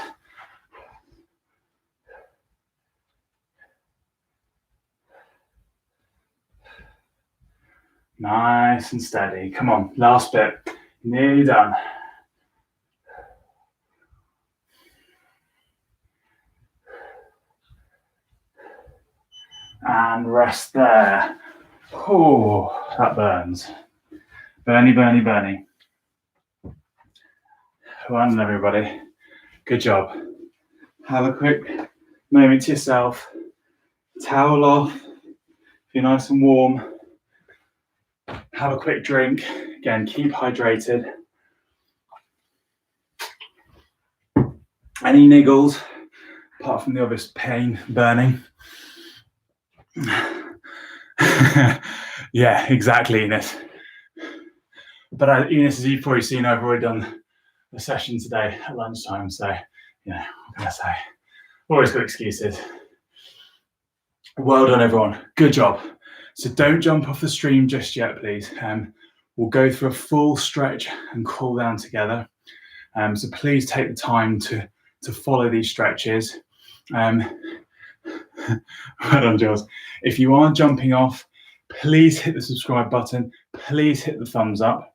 Nice and steady. Come on, last bit. Nearly done. And rest there. Oh, that burns. Burny, burny, burny. Well done, everybody. Good job. Have a quick moment to yourself. Towel off. If you're nice and warm. Have a quick drink. Again, keep hydrated. Any niggles, apart from the obvious pain, burning? Yeah, exactly, Eunice. But Eunice, as you've probably seen, I've already done a session today at lunchtime. So, yeah, what can I say? Always got excuses. Well done, everyone. Good job. So don't jump off the stream just yet, please. We'll go through a full stretch and cool down together. So please take the time to follow these stretches. Well done, Jules. If you are jumping off, please hit the subscribe button. Please hit the thumbs up.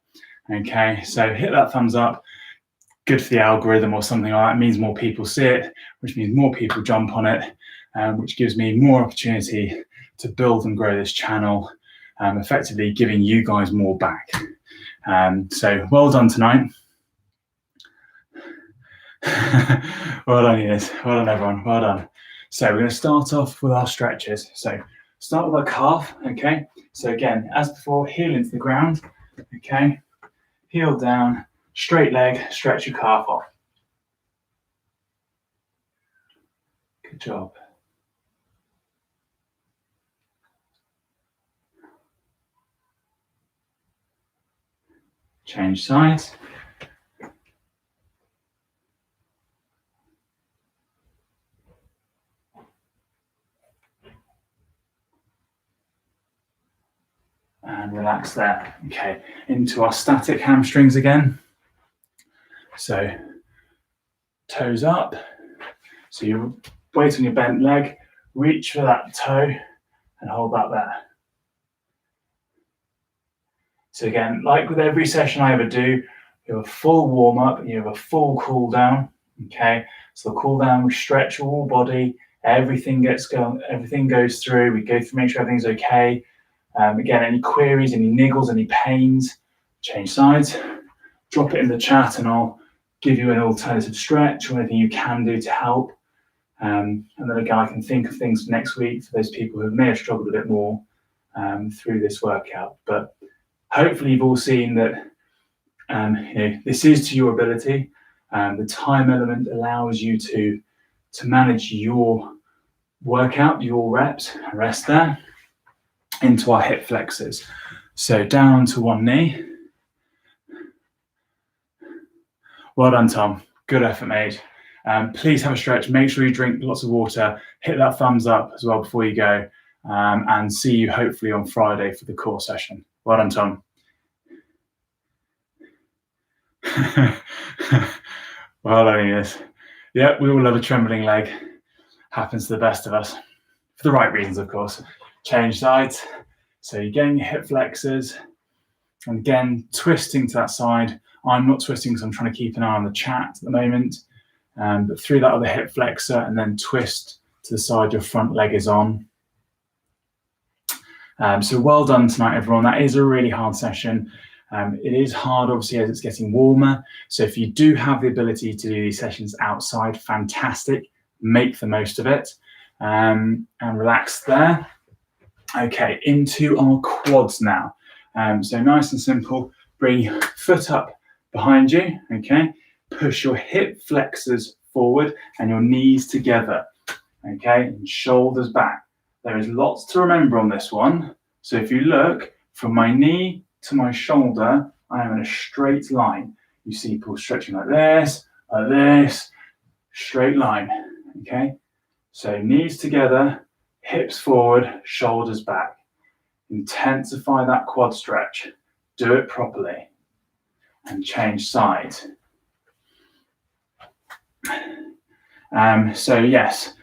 Okay, so hit that thumbs up. Good for the algorithm or something like that. It means more people see it, which means more people jump on it, which gives me more opportunity to build and grow this channel, effectively giving you guys more back. So well done tonight. Well done, Eunice. Well done, everyone. Well done. So we're going to start off with our stretches. So start with our calf, okay? So again, as before, heel into the ground, okay? Heel down, straight leg, stretch your calf off. Good job. Change sides. And relax there. Okay, into our static hamstrings again. So toes up. So you weight on your bent leg, reach for that toe and hold that there. So again, like with every session I ever do, you have a full warm up and you have a full cool down. Okay, so the cool down, we stretch all body, everything gets going, everything goes through. We go through, make sure everything's okay. Again, any queries, any niggles, any pains, change sides, drop it in the chat and I'll give you an alternative stretch or anything you can do to help. And then again, I can think of things for next week for those people who may have struggled a bit more through this workout. But hopefully you've all seen that this is to your ability. The time element allows you to manage your workout, your reps. Rest there. Into our hip flexors. So down onto one knee. Well done, Tom. Good effort, mate. Please have a stretch. Make sure you drink lots of water. Hit that thumbs up as well before you go. And see you hopefully on Friday for the core session. Well done, Tom. Well done, Ines. Yeah, we all love a trembling leg. Happens to the best of us. For the right reasons, of course. Change sides. So you're getting your hip flexors. And again, twisting to that side. I'm not twisting because I'm trying to keep an eye on the chat at the moment. But through that other hip flexor and then twist to the side your front leg is on. So well done tonight, everyone. That is a really hard session. It is hard, obviously, as it's getting warmer. So if you do have the ability to do these sessions outside, fantastic. Make the most of it. And relax there. Okay, into our quads now. So nice and simple. Bring your foot up behind you, okay? Push your hip flexors forward and your knees together, okay? And shoulders back. There is lots to remember on this one. So if you look from my knee to my shoulder, I am in a straight line. You see people stretching like this, straight line, okay? So knees together, hips forward, shoulders back. Intensify that quad stretch. Do it properly. And change sides. So yes,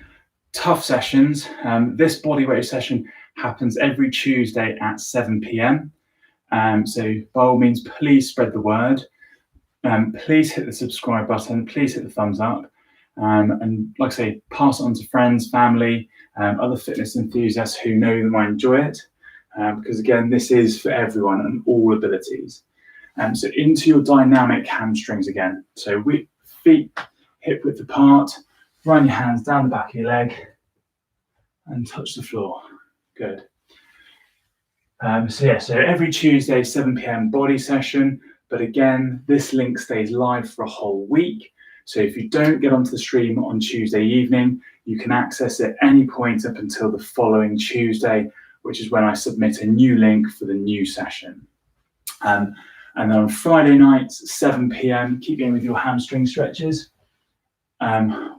tough sessions. This bodyweight session happens every Tuesday at 7 p.m. So by all means, please spread the word. Please hit the subscribe button. Please hit the thumbs up. And like I say, pass it on to friends, family, other fitness enthusiasts who know they might enjoy it. Because again, this is for everyone and all abilities. So into your dynamic hamstrings again. So feet hip width apart. Run your hands down the back of your leg and touch the floor. Good. So every Tuesday, 7 p.m. body session. But again, this link stays live for a whole week. So if you don't get onto the stream on Tuesday evening, you can access it at any point up until the following Tuesday, which is when I submit a new link for the new session. And then on Friday nights, 7 p.m., keep going with your hamstring stretches.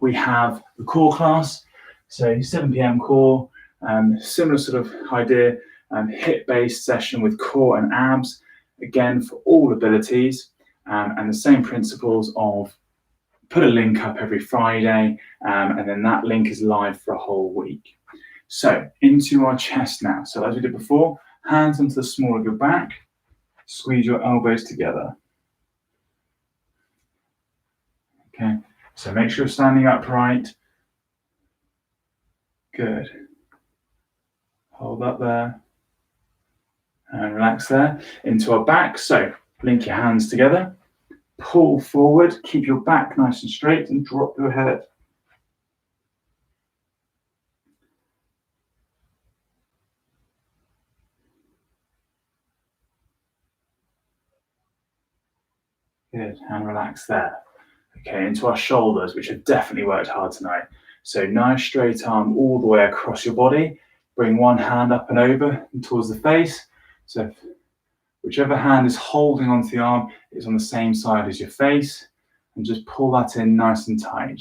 We have the core class. So 7 p.m. core, similar sort of idea, hip-based session with core and abs, again for all abilities, and the same principles of put a link up every Friday, and then that link is live for a whole week. So into our chest now. So as we did before, hands onto the small of your back, squeeze your elbows together. Okay, so make sure you're standing upright. Good. Hold up there. And relax there. Into our back. So link your hands together. Pull forward. Keep your back nice and straight and drop your head. Good. And relax there. Okay, into our shoulders, which have definitely worked hard tonight. So nice straight arm all the way across your body. Bring one hand up and over and towards the face. So whichever hand is holding onto the arm is on the same side as your face. And just pull that in nice and tight.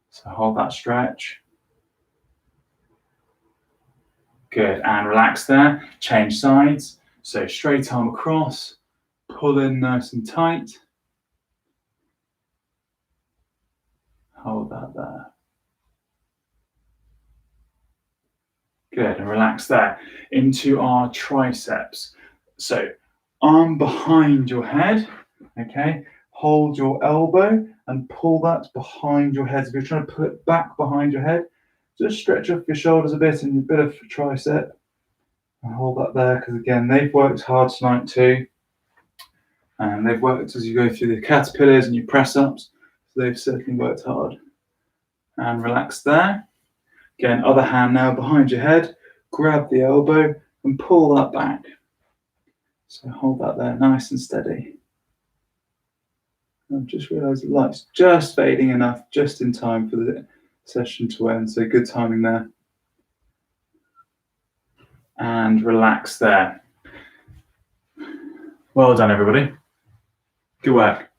So hold that stretch. Good, and relax there. Change sides. So straight arm across. Pull in nice and tight. Hold that there. Good, and relax there. Into our triceps. So arm behind your head, okay? Hold your elbow and pull that behind your head. So if you're trying to pull it back behind your head, just stretch off your shoulders a bit and a bit of tricep. And hold that there, because again, they've worked hard tonight too. And they've worked as you go through the caterpillars and your press-ups. So they've certainly worked hard. And relax there. Again, other hand now behind your head. Grab the elbow and pull that back. So hold that there nice and steady. I've just realised the light's just fading enough, just in time for the session to end. So good timing there. And relax there. Well done, everybody. Good work.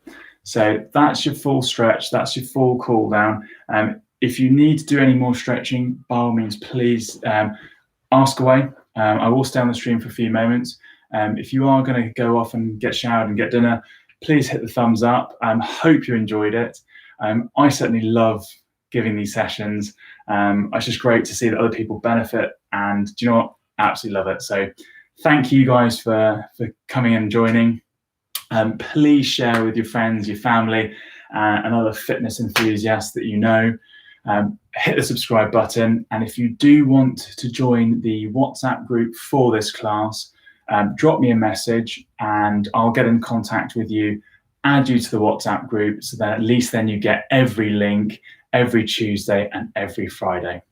So that's your full stretch. That's your full cool down. If you need to do any more stretching, by all means, please ask away. I will stay on the stream for a few moments. If you are going to go off and get showered and get dinner, please hit the thumbs up. Hope you enjoyed it. I certainly love giving these sessions. It's just great to see that other people benefit, and do you know what? Absolutely love it. So thank you guys for coming and joining. Please share with your friends, your family, and other fitness enthusiasts that you know. Hit the subscribe button, and if you do want to join the WhatsApp group for this class, drop me a message and I'll get in contact with you, add you to the WhatsApp group, so that at least then you get every link every Tuesday and every Friday.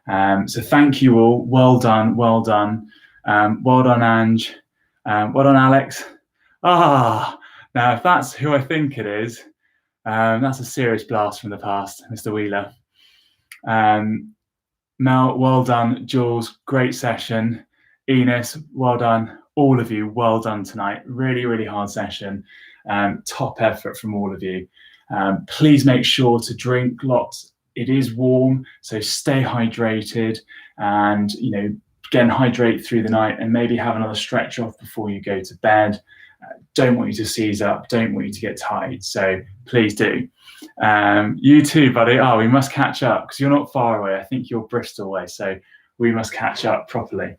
So thank you all. Well done, well done. Well done, Ange. Well done, Alex. Now if that's who I think it is, that's a serious blast from the past, Mr. Wheeler. Mel, well done. Jules, great session. Enos, well done. All of you, well done tonight. Really, really hard session. Top effort from all of you. Please make sure to drink lots, It is warm, so stay hydrated, and again, hydrate through the night, and maybe have another stretch off before you go to bed. Don't want you to seize up, don't want you to get tired, so please do. You too, buddy. We must catch up, because you're not far away. I think you're Bristol way, so we must catch up properly.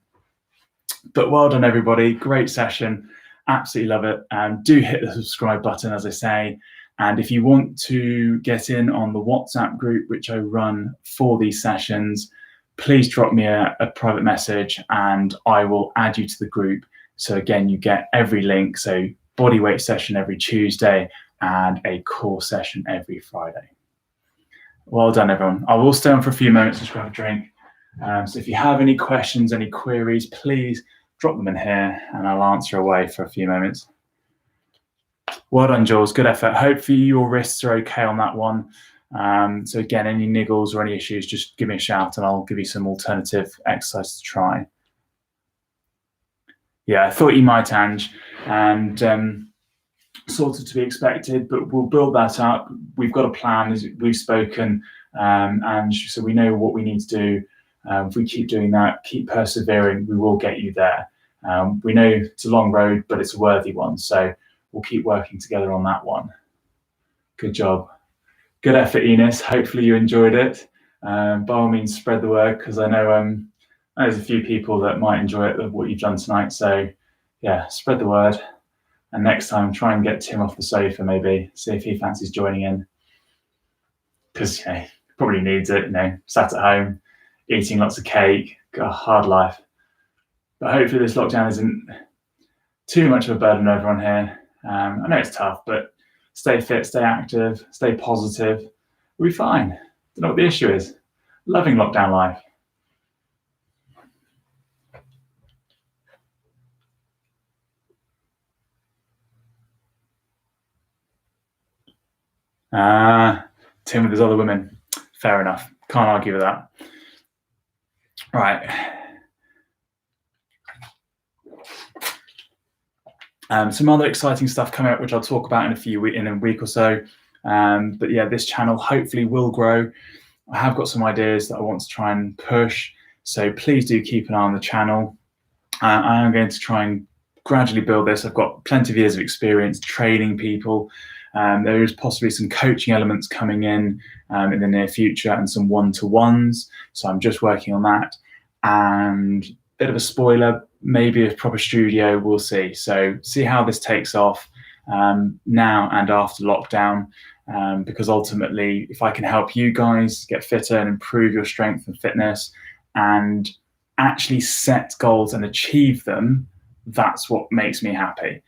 But well done, everybody. Great session. Absolutely love it. Do hit the subscribe button, as I say. And if you want to get in on the WhatsApp group, which I run for these sessions, please drop me a private message and I will add you to the group. So again, you get every link. So bodyweight session every Tuesday and a core session every Friday. Well done, everyone. I will stay on for a few moments to grab a drink. So if you have any questions, any queries, please drop them in here and I'll answer away for a few moments. Well done, Jules. Good effort. Hopefully your wrists are okay on that one. So again, any niggles or any issues, just give me a shout and I'll give you some alternative exercise to try. Yeah, I thought you might, Ange, and sort of to be expected, but we'll build that up. We've got a plan, as we've spoken, Ange, so we know what we need to do. If we keep doing that, keep persevering, we will get you there. We know it's a long road, but it's a worthy one. So we'll keep working together on that one. Good job. Good effort, Enos. Hopefully you enjoyed it. By all means, spread the word, because I know there's a few people that might enjoy it, what you've done tonight. So yeah, spread the word. And next time, try and get Tim off the sofa, maybe, see if he fancies joining in. Because he probably needs it, sat at home, eating lots of cake, got a hard life. But hopefully this lockdown isn't too much of a burden on everyone here. I know it's tough, but stay fit, stay active, stay positive. We'll be fine. Don't know what the issue is. Loving lockdown life. Tim with his other women. Fair enough. Can't argue with that. Right. Some other exciting stuff coming up, which I'll talk about in a week or so. But yeah, this channel hopefully will grow. I have got some ideas that I want to try and push. So please do keep an eye on the channel. I am going to try and gradually build this. I've got plenty of years of experience training people. There is possibly some coaching elements coming in the near future and some one-to-ones. So I'm just working on that. And a bit of a spoiler, maybe a proper studio, we'll see. So see how this takes off now and after lockdown, because ultimately, if I can help you guys get fitter and improve your strength and fitness and actually set goals and achieve them, that's what makes me happy.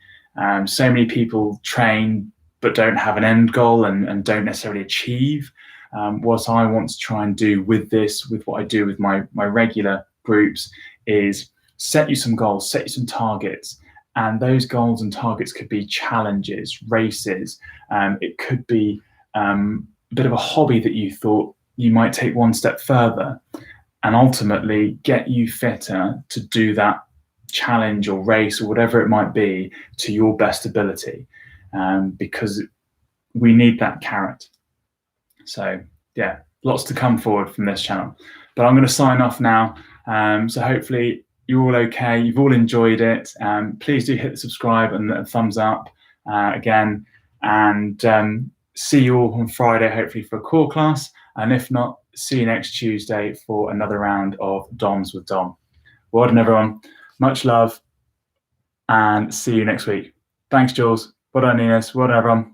So many people train but don't have an end goal and don't necessarily achieve. What I want to try and do with this, with what I do with my regular groups, is set you some goals, set you some targets. And those goals and targets could be challenges, races. It could be a bit of a hobby that you thought you might take one step further, and ultimately get you fitter to do that challenge or race or whatever it might be to your best ability, because we need that carrot. So yeah, lots to come forward from this channel. But I'm going to sign off now. So hopefully you're all okay, you've all enjoyed it. Please do hit the subscribe and the thumbs up again, and see you all on Friday, hopefully for a core class. And if not, see you next Tuesday for another round of DOMS with Dom. Well done, everyone. Much love, and see you next week. Thanks, Jules. Well done, Ines. Well done, everyone.